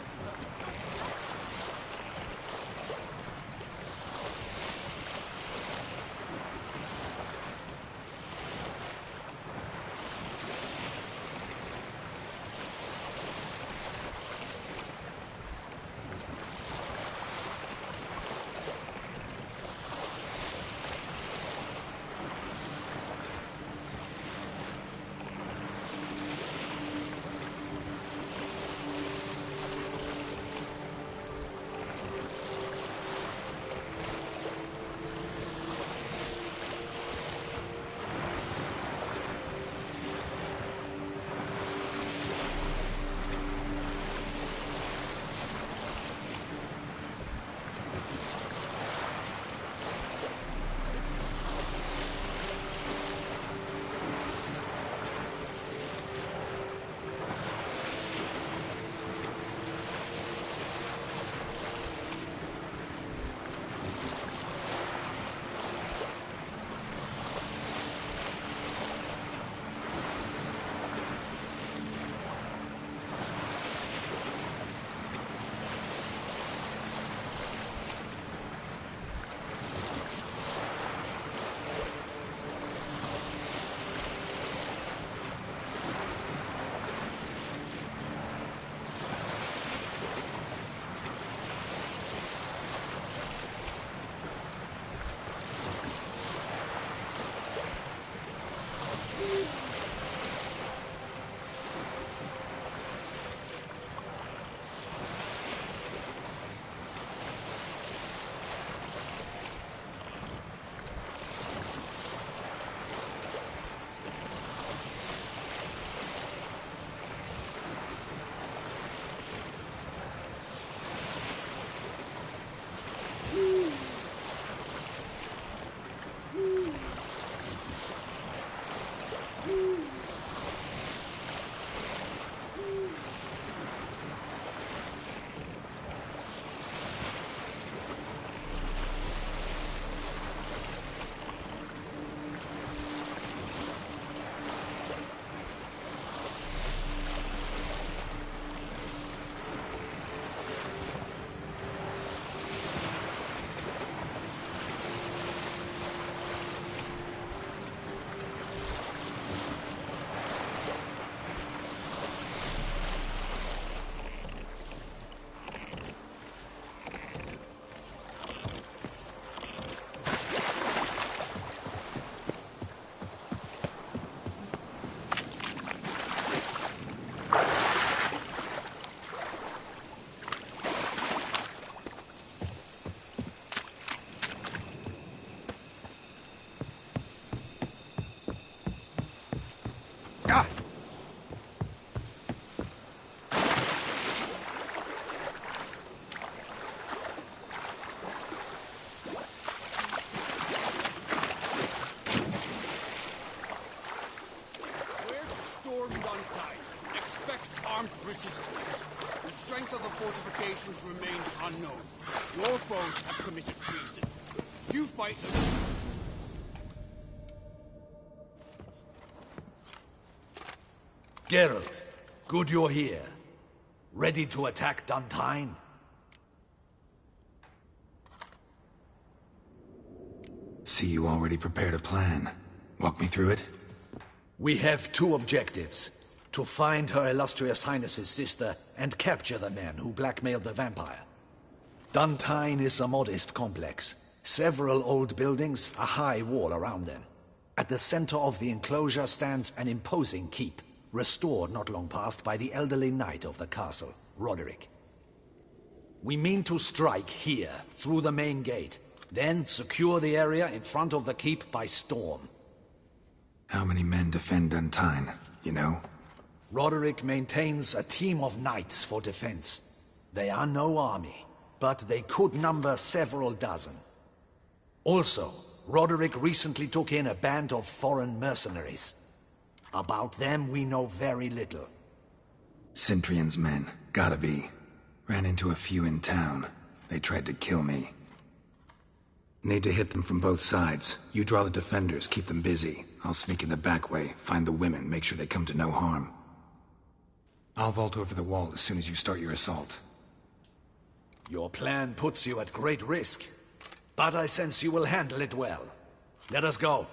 K: Your foes have committed treason. You fight them.
J: Geralt, good you're here. Ready to attack Duntine?
A: See, you already prepared a plan. Walk me through it?
J: We have two objectives. To find Her Illustrious Highness's sister and capture the men who blackmailed the vampire. Duntine is a modest complex. Several old buildings, a high wall around them. At the center of the enclosure stands an imposing keep, restored not long past by the elderly knight of the castle, Roderick. We mean to strike here, through the main gate, then secure the area in front of the keep by storm.
A: How many men defend Duntine, you know?
J: Roderick maintains a team of knights for defense. They are no army, but they could number several dozen. Also, Roderick recently took in a band of foreign mercenaries. About them we know very little.
A: Cintrian's men, gotta be. Ran into a few in town. They tried to kill me. Need to hit them from both sides. You draw the defenders, keep them busy. I'll sneak in the back way, find the women, make sure they come to no harm. I'll vault over the wall as soon as you start your assault.
J: Your plan puts you at great risk, but I sense you will handle it well. Let us go.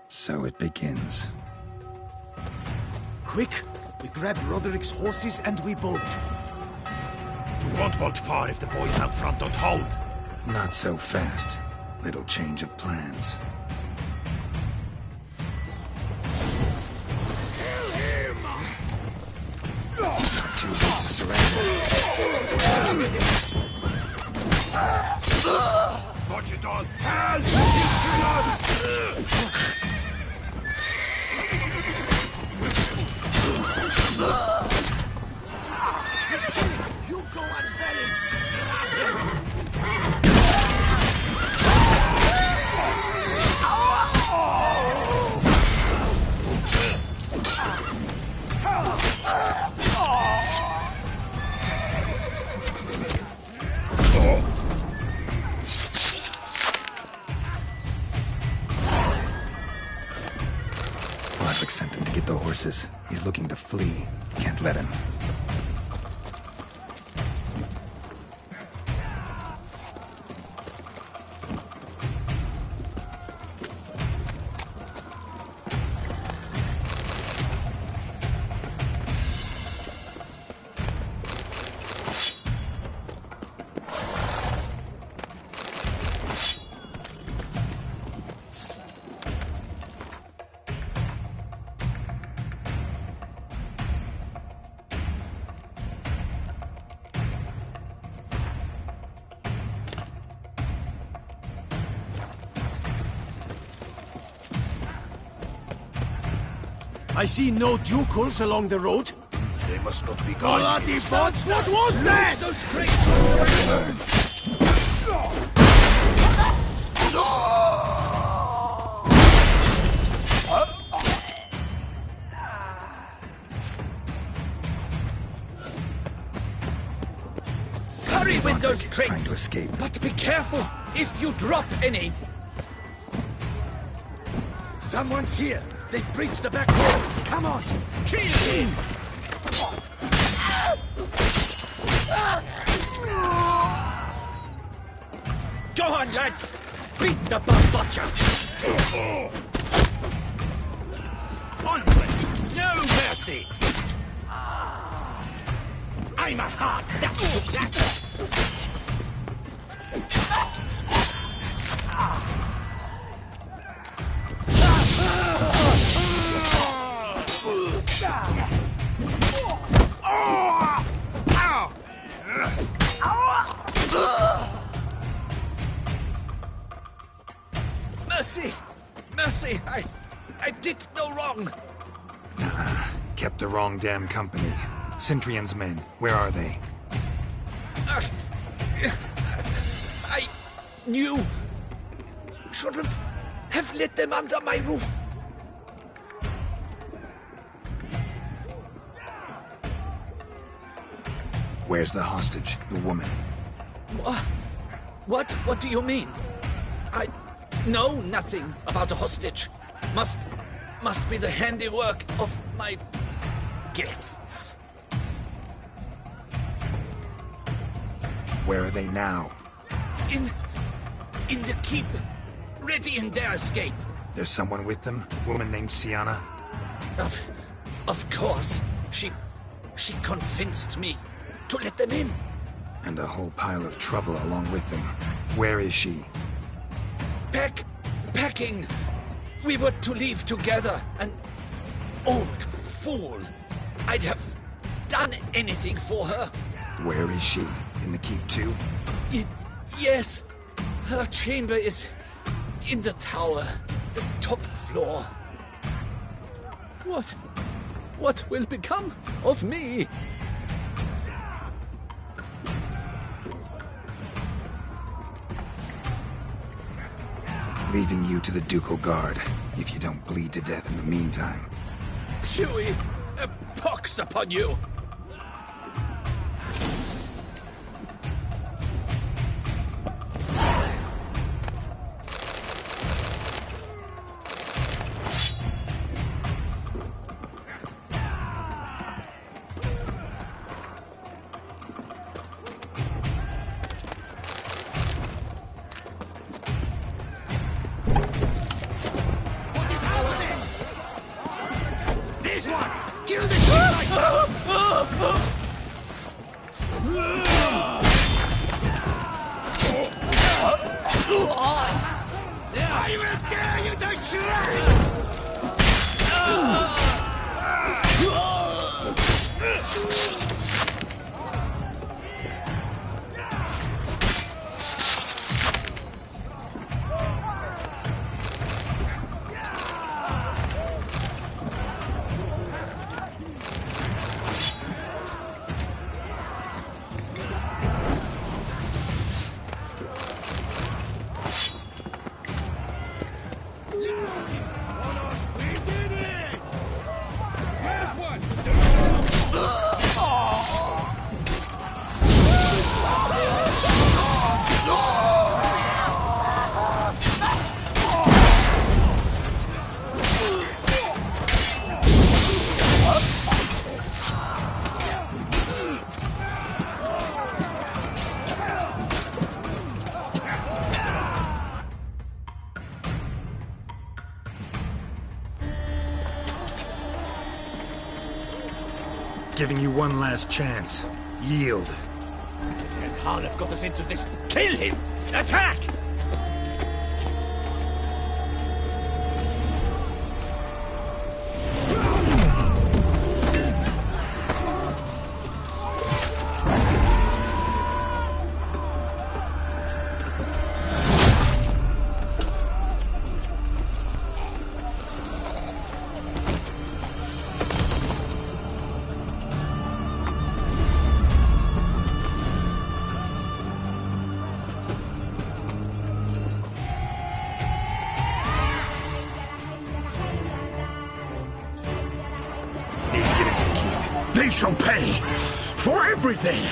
A: So it begins.
B: Quick! We grab Roderick's horses and we bolt.
K: We won't vault far if the boys out front don't hold.
A: Not so fast. Little change of plans.
K: Kill him!
A: Too late to surrender.
K: Watch it all! Hell! He'll kill us!
L: You go and bury
A: Roderick sent him to get the horses. He's looking to flee. Can't let him.
B: I see no ducals along the road.
K: They must not be gone.
B: Bloody bots! What was that?
K: Those crates!
N: Hurry with those
A: Trying
N: crates!
A: to escape.
N: But be careful if you drop any!
K: Someone's here! They've breached the back door! Come on! Kill him!
N: on, lads! Beat the butcher! Onward! No mercy! I'm a heart that took that! Mercy! Mercy! I did no wrong!
A: Nah, kept the wrong damn company. Centrion's men, where are they?
N: I knew... shouldn't have let them under my roof.
A: Where's the hostage, the woman?
N: What do you mean? I know nothing about a hostage. Must be the handiwork of my guests.
A: Where are they now?
N: In the keep, ready in their escape.
A: There's someone with them? Woman named Sienna?
N: Of course. She convinced me to let them in.
A: And a whole pile of trouble along with them. Where is she?
N: Packing. We were to leave together. An old fool. I'd have done anything for her.
A: Where is she? In the keep too?
N: Yes. Her chamber is in the tower. The top floor. What will become of me?
A: Leaving you to the Ducal Guard, if you don't bleed to death in the meantime.
N: Chewie, a pox upon you!
A: Giving you one last chance. Yield.
N: And Khan have got us into this. Kill him! Attack!
K: They shall pay for everything!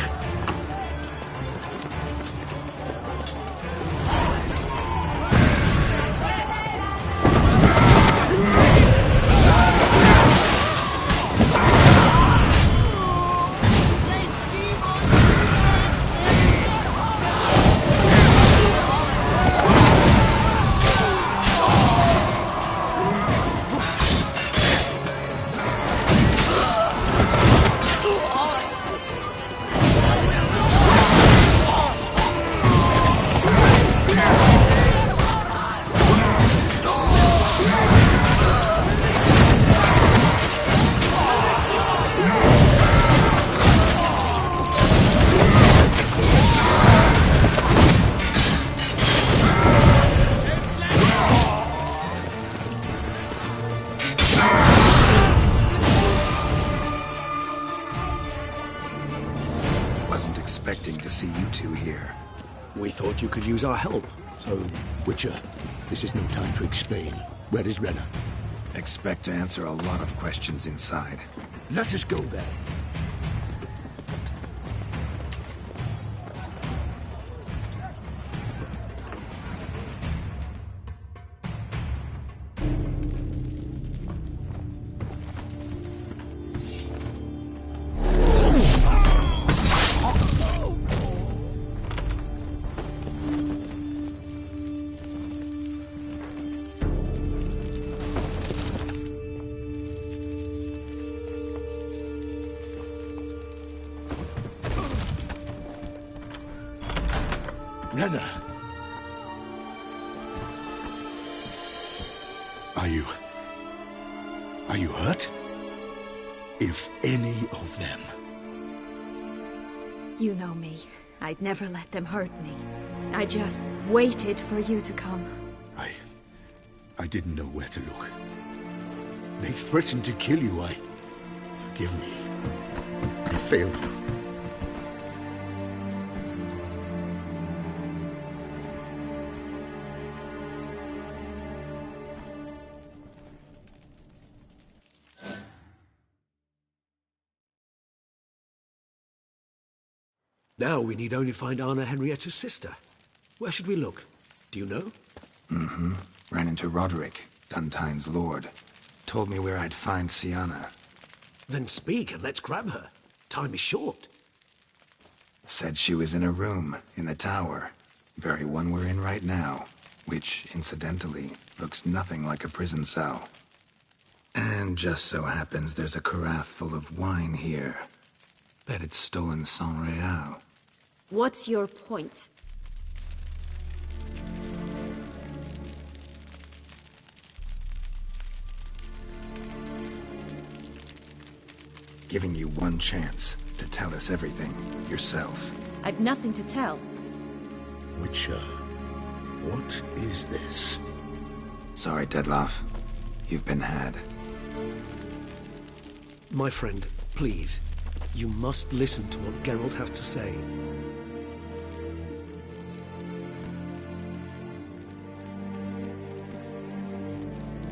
A: Wasn't expecting to see you two here.
K: We thought you could use our help, so...
O: Witcher, this is no time to explain. Where is Renna?
A: Expect to answer a lot of questions inside.
O: Let us go there.
K: Renna! Are you hurt? If any of them...
P: You know me. I'd never let them hurt me. I just waited for you to come.
K: I didn't know where to look. They threatened to kill you. Forgive me. I failed you.
O: Now we need only find Anna Henrietta's sister. Where should we look? Do you know?
A: Mm-hmm. Ran into Roderick, Duntine's lord. Told me where I'd find Sienna.
O: Then speak and let's grab her. Time is short.
A: Said she was in a room in the tower. Very one we're in right now. Which, incidentally, looks nothing like a prison cell. And just so happens there's a carafe full of wine here. Bet it's stolen San Real.
P: What's your point?
A: Giving you one chance to tell us everything yourself.
P: I've nothing to tell.
K: Witcher, what is this?
A: Sorry, Dettlaff. You've been had.
O: My friend, please. You must listen to what Geralt has to say.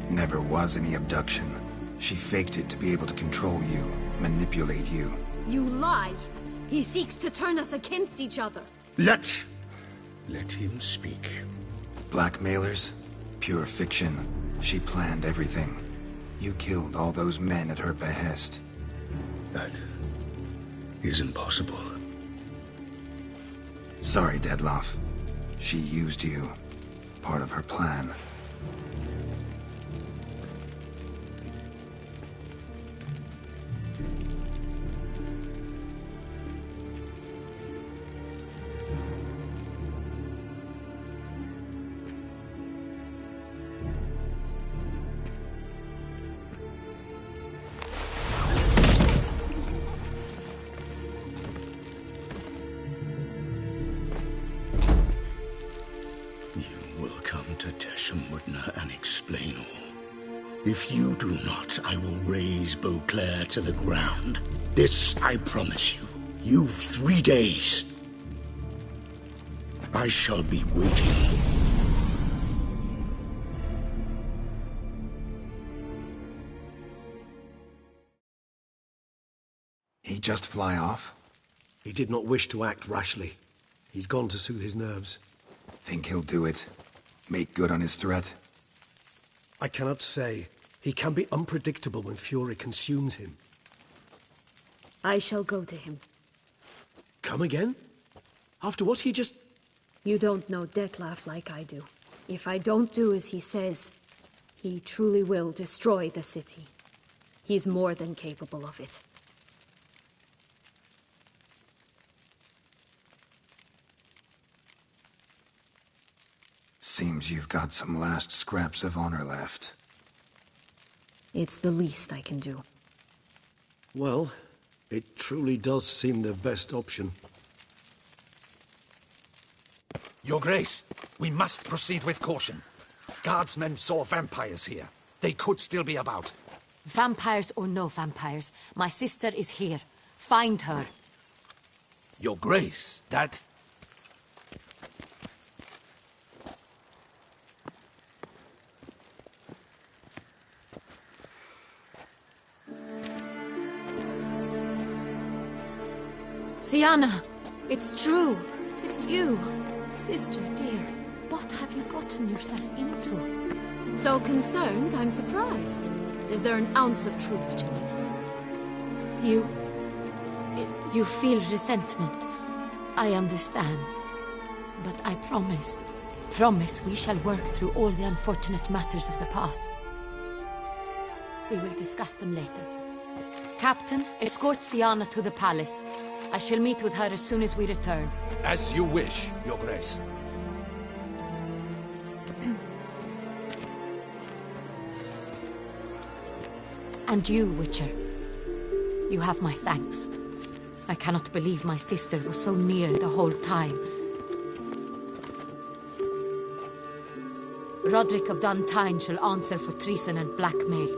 A: Never was any abduction. She faked it to be able to control you, manipulate you.
P: You lie! He seeks to turn us against each other.
K: Let him speak.
A: Blackmailers? Pure fiction. She planned everything. You killed all those men at her behest.
K: That is impossible.
A: Sorry, Dettlaff. She used you. Part of her plan.
K: If you do not, I will raise Beauclair to the ground. This I promise you. You've 3 days. I shall be waiting.
A: He just fly off?
O: He did not wish to act rashly. He's gone to soothe his nerves.
A: Think he'll do it? Make good on his threat?
O: I cannot say. He can be unpredictable when fury consumes him.
P: I shall go to him.
O: Come again? After what he just...
P: You don't know Dettlaff like I do. If I don't do as he says, he truly will destroy the city. He's more than capable of it.
A: Seems you've got some last scraps of honor left.
P: It's the least I can do.
O: Well, it truly does seem the best option.
J: Your Grace, we must proceed with caution. Guardsmen saw vampires here. They could still be about.
Q: Vampires or no vampires, my sister is here. Find her.
J: Your Grace, that...
P: Sienna, it's true. It's you. Sister dear, what have you gotten yourself into? So concerned, I'm surprised. Is there an ounce of truth to it? You feel resentment. I understand. But I promise we shall work through all the unfortunate matters of the past. We will discuss them later. Captain, escort Sienna to the palace. I shall meet with her as soon as we return.
J: As you wish, Your Grace.
P: And you, Witcher. You have my thanks. I cannot believe my sister was so near the whole time. Roderick of Dun Tine shall answer for treason and blackmail.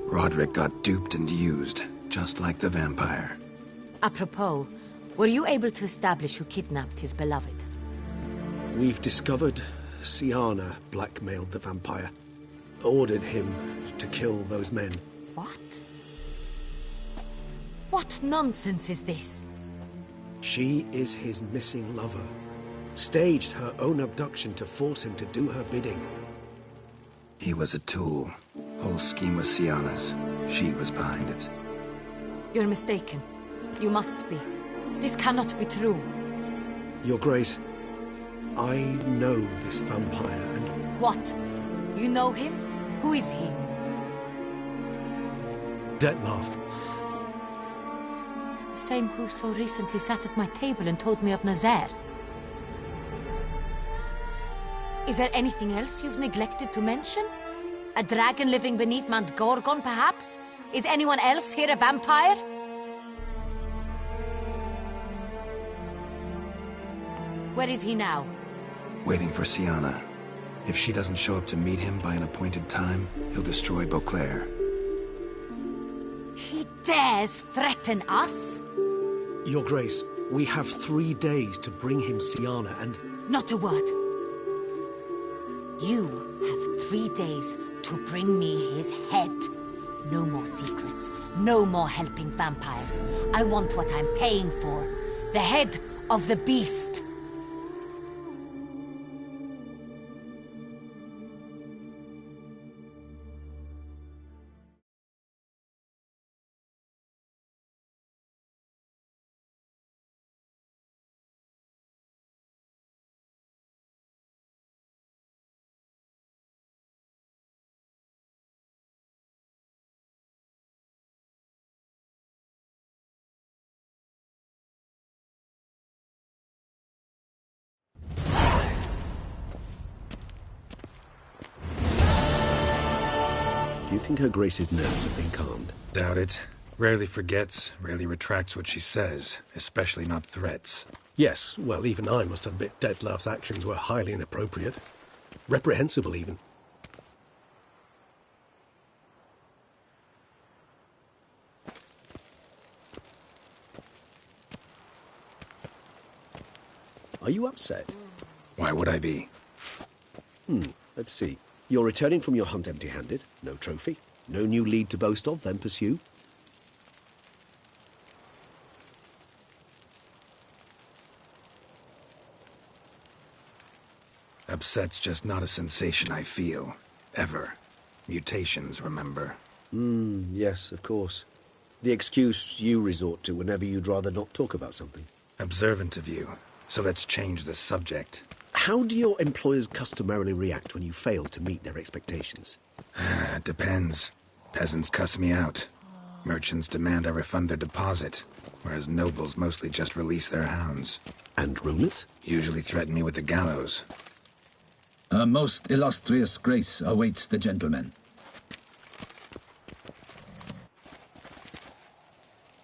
A: Roderick got duped and used, just like the vampire.
P: Apropos, were you able to establish who kidnapped his beloved?
O: We've discovered Sienna blackmailed the vampire. Ordered him to kill those men.
P: What? What nonsense is this?
O: She is his missing lover. Staged her own abduction to force him to do her bidding.
A: He was a tool. Whole scheme was Sienna's. She was behind it.
P: You're mistaken. You must be. This cannot be true.
O: Your Grace, I know this vampire and...
P: What? You know him? Who is he?
O: Dettlaff.
P: The same who so recently sat at my table and told me of Nazaire. Is there anything else you've neglected to mention? A dragon living beneath Mount Gorgon, perhaps? Is anyone else here a vampire? Where is he now?
A: Waiting for Sienna. If she doesn't show up to meet him by an appointed time, he'll destroy Beauclair.
P: He dares threaten us?
O: Your Grace, we have 3 days to bring him Sienna and...
P: Not a word. You have 3 days to bring me his head. No more secrets. No more helping vampires. I want what I'm paying for. The head of the beast.
O: Do you think Her Grace's nerves have been calmed?
A: Doubt it. Rarely forgets, rarely retracts what she says, especially not threats.
O: Yes, well, even I must admit Dettlaff's actions were highly inappropriate. Reprehensible, even. Are you upset?
A: Why would I be?
O: Let's see. You're returning from your hunt empty-handed. No trophy. No new lead to boast of, then pursue.
A: Upset's just not a sensation I feel. Ever. Mutations, remember?
O: Yes, of course. The excuse you resort to whenever you'd rather not talk about something.
A: Observant of you. So let's change the subject.
O: How do your employers customarily react when you fail to meet their expectations?
A: It depends. Peasants cuss me out. Merchants demand I refund their deposit, whereas nobles mostly just release their hounds.
O: And rulers?
A: Usually threaten me with the gallows.
Q: Her most illustrious grace awaits the gentleman.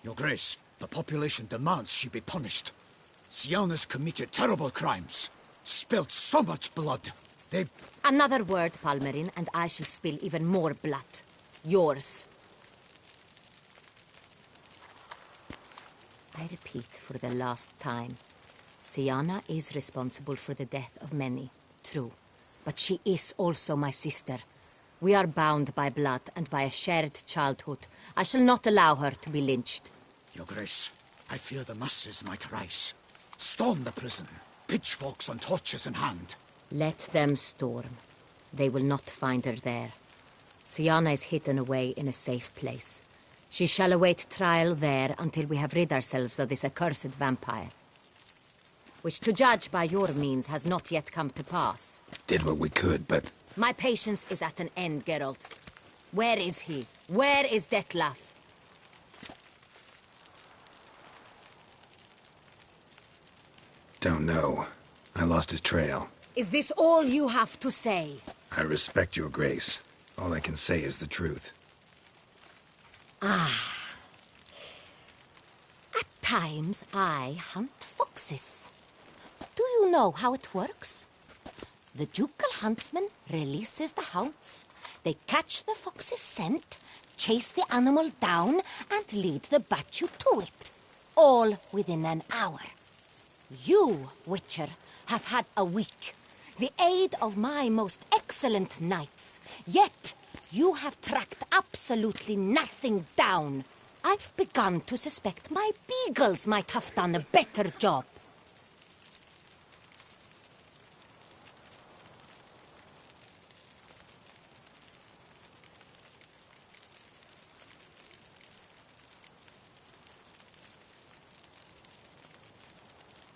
R: Your Grace, the population demands she be punished. Sienna's committed terrible crimes. Spilt so much blood.
P: Another word, Palmerin, and I shall spill even more blood. Yours. I repeat for the last time. Syanna is responsible for the death of many, true. But she is also my sister. We are bound by blood and by a shared childhood. I shall not allow her to be lynched.
R: Your Grace, I fear the masses might rise. Storm the prison, pitchforks and torches in hand.
P: Let them storm. They will not find her there. Syanna is hidden away in a safe place. She shall await trial there until we have rid ourselves of this accursed vampire. Which, to judge by your means, has not yet come to pass.
A: Did what we could, but...
P: My patience is at an end, Geralt. Where is he? Where is Detlef?
A: Don't know. I lost his trail.
P: Is this all you have to say?
A: I respect your grace. All I can say is the truth.
P: Ah. At times, I hunt foxes. Do you know how it works? The ducal huntsman releases the hounds. They catch the fox's scent, chase the animal down, and lead the Batu to it. All within an hour. You, Witcher, have had a week. The aid of my most excellent knights. Yet, you have tracked absolutely nothing down. I've begun to suspect my beagles might have done a better job.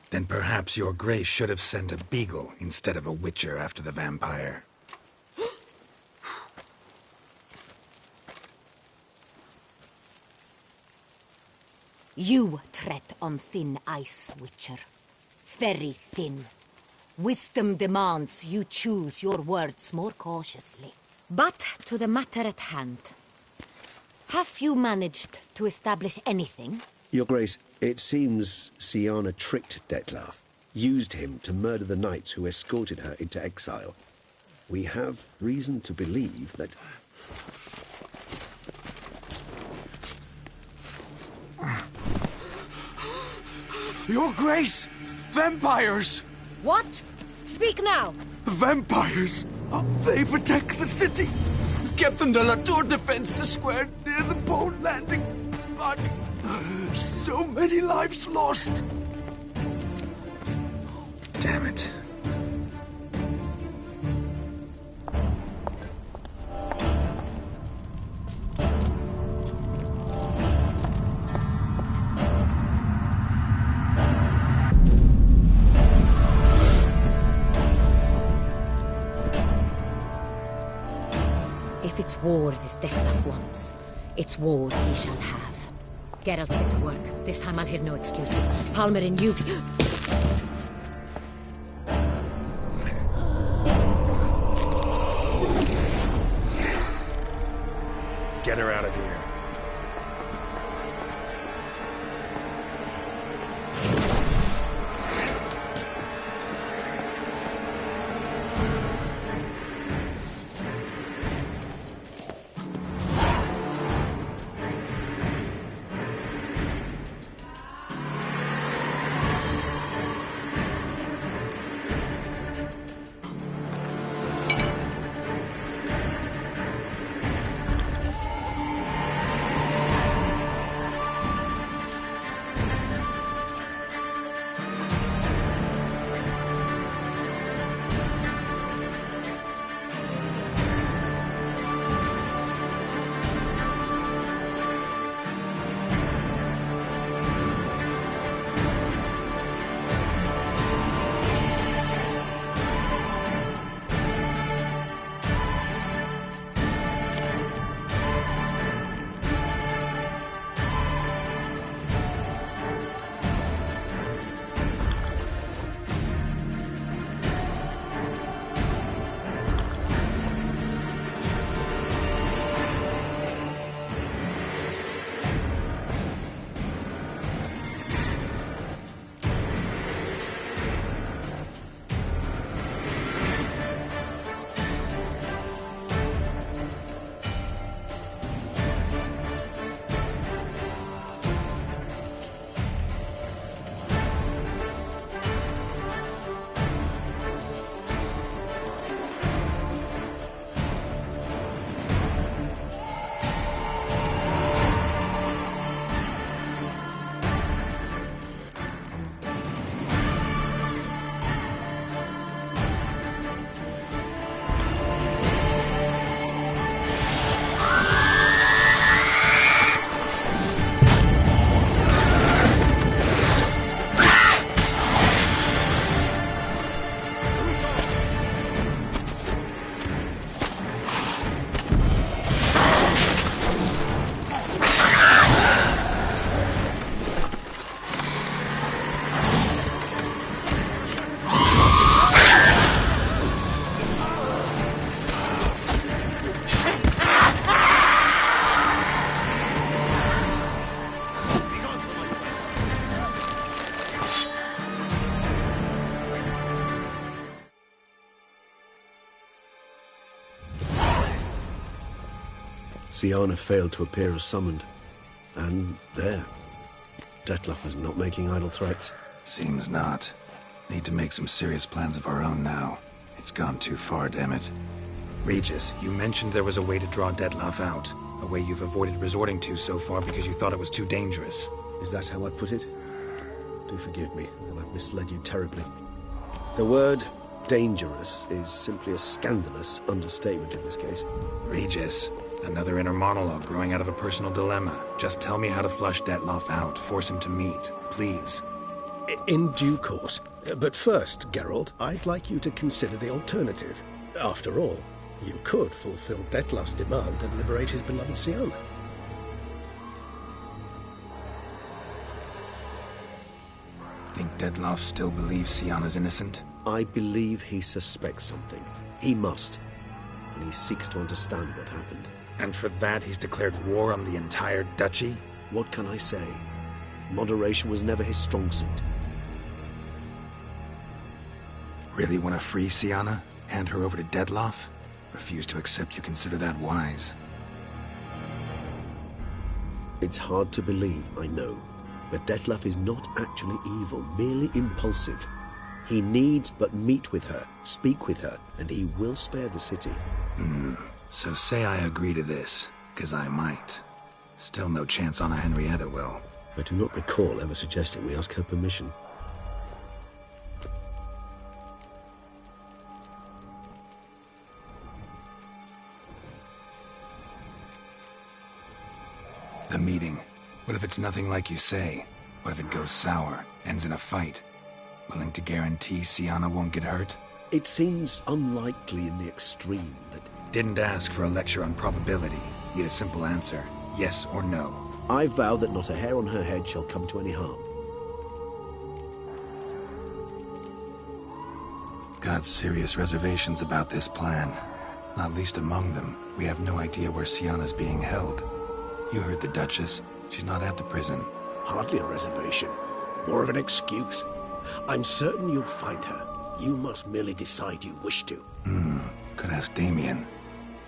A: Then perhaps your grace should have sent a beagle instead of a witcher after the vampire.
P: You tread on thin ice, Witcher. Very thin. Wisdom demands you choose your words more cautiously. But to the matter at hand. Have you managed to establish anything?
O: Your Grace, it seems Syanna tricked Detlef, used him to murder the knights who escorted her into exile. We have reason to believe that...
M: Your Grace! Vampires!
P: What? Speak now!
M: Vampires! They protect the city! Captain de la Tour defends the square near the boat landing, but so many lives lost!
A: Damn it.
P: If it's war this Detlef wants, it's war he shall have. Geralt, get to work. This time I'll hear no excuses. Palmerin, you...
A: Get her out of here.
O: Syanna failed to appear as summoned. And there. Dettlaff is not making idle threats.
A: Seems not. Need to make some serious plans of our own now. It's gone too far, damn it. Regis, you mentioned there was a way to draw Dettlaff out. A way you've avoided resorting to so far because you thought it was too dangerous.
O: Is that how I put it? Do forgive me that I've misled you terribly. The word dangerous is simply a scandalous understatement in this case.
A: Regis, another inner monologue growing out of a personal dilemma. Just tell me how to flush Dettlaff out, force him to meet, please.
S: In due course. But first, Geralt, I'd like you to consider the alternative. After all, you could fulfill Dettlaff's demand and liberate his beloved Syanna.
A: Think Dettlaff still believes Syanna's innocent?
O: I believe he suspects something. He must. And he seeks to understand what happened.
A: And for that, he's declared war on the entire duchy?
O: What can I say? Moderation was never his strong suit.
A: Really want to free Syanna? Hand her over to Dettlaff? Refuse to accept you consider that wise.
O: It's hard to believe, I know. But Dettlaff is not actually evil, merely impulsive. He needs but meet with her, speak with her, and he will spare the city.
A: So say I agree to this, 'cause I might. Still no chance Anna Henrietta will.
O: I do not recall ever suggesting we ask her permission.
A: The meeting. What if it's nothing like you say? What if it goes sour, ends in a fight? Willing to guarantee Syanna won't get hurt?
O: It seems unlikely in the extreme that...
A: Didn't ask for a lecture on probability. Need a simple answer. Yes or no.
O: I vow that not a hair on her head shall come to any harm.
A: Got serious reservations about this plan. Not least among them, we have no idea where Syanna's being held. You heard the Duchess. She's not at the prison.
S: Hardly a reservation. More of an excuse. I'm certain you'll find her. You must merely decide you wish to.
A: Could ask Damien.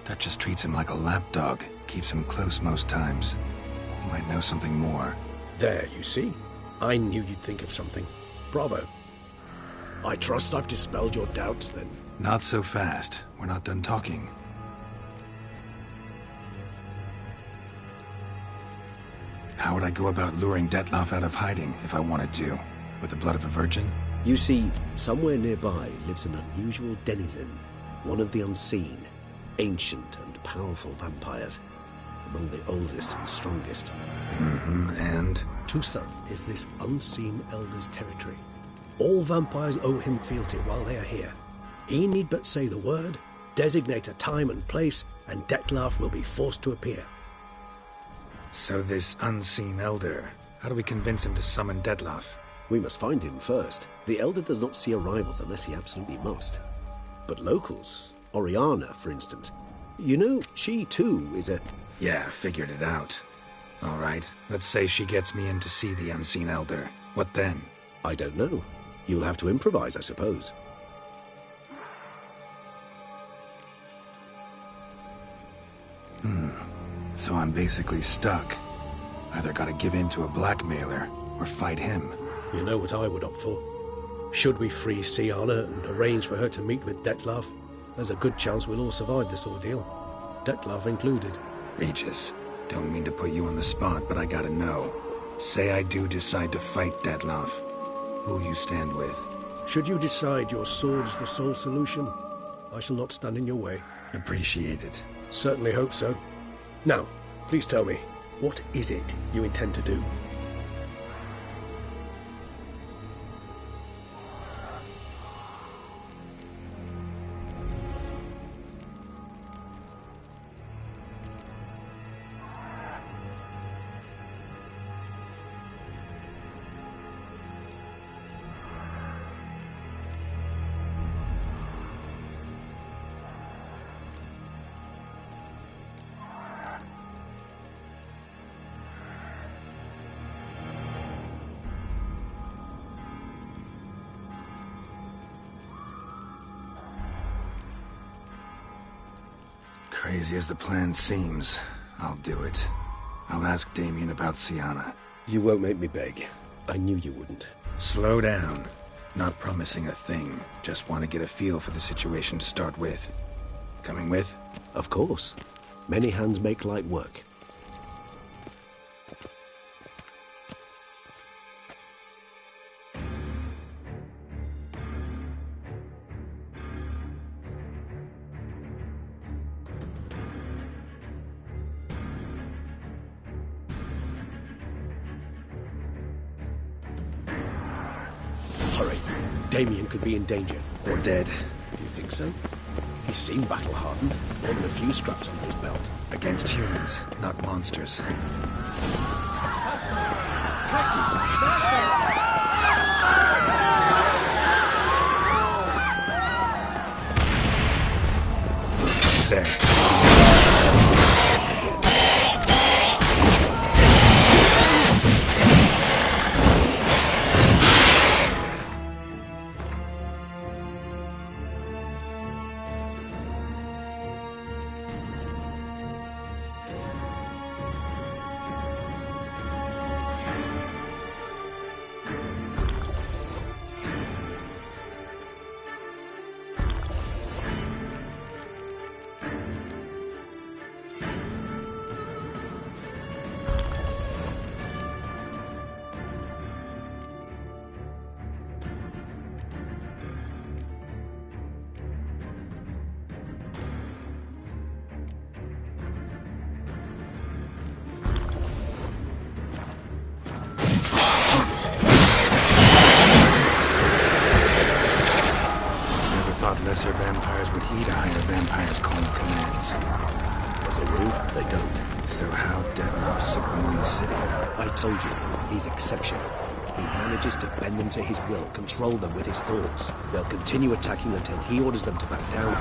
A: Duchess treats him like a lapdog. Keeps him close most times. He might know something more.
S: There, you see. I knew you'd think of something. Bravo. I trust I've dispelled your doubts, then.
A: Not so fast. We're not done talking. How would I go about luring Dettlaff out of hiding if I wanted to? With the blood of a virgin?
O: You see, somewhere nearby lives an unusual denizen. One of the unseen, ancient and powerful vampires. Among the oldest and strongest.
A: And?
S: Toussaint is this unseen elder's territory. All vampires owe him fealty while they are here. He need but say the word, designate a time and place, and Dettlaff will be forced to appear.
A: So this unseen elder, how do we convince him to summon Dettlaff?
O: We must find him first. The elder does not see arrivals unless he absolutely must. But locals, Oriana, for instance, you know, she too is a...
A: Yeah, figured it out. All right, let's say she gets me in to see the unseen elder. What then?
O: I don't know. You'll have to improvise, I suppose.
A: So I'm basically stuck. Either gotta give in to a blackmailer, or fight him.
S: You know what I would opt for. Should we free Syanna and arrange for her to meet with Dettlaff, there's a good chance we'll all survive this ordeal. Dettlaff included.
A: Regis, don't mean to put you on the spot, but I gotta know. Say I do decide to fight Dettlaff. Who'll you stand with?
S: Should you decide your sword is the sole solution, I shall not stand in your way.
A: Appreciate it.
S: Certainly hope so. Now, please tell me, what is it you intend to do?
A: Crazy as the plan seems, I'll do it. I'll ask Damien about Sienna.
S: You won't make me beg. I knew you wouldn't.
A: Slow down. Not promising a thing. Just want to get a feel for the situation to start with. Coming with?
S: Of course. Many hands make light work. Hurry. Damien could be in danger.
A: Or dead.
S: Do you think so? He seemed battle-hardened. More than a few straps under his belt.
A: Against humans, not monsters. There. Lesser vampires would heed a higher vampire's call of commands.
S: As a rule, they don't.
A: So how Dettlaff sick them on the city?
S: I told you, he's exceptional. He manages to bend them to his will, control them with his thoughts. They'll continue attacking until he orders them to back down,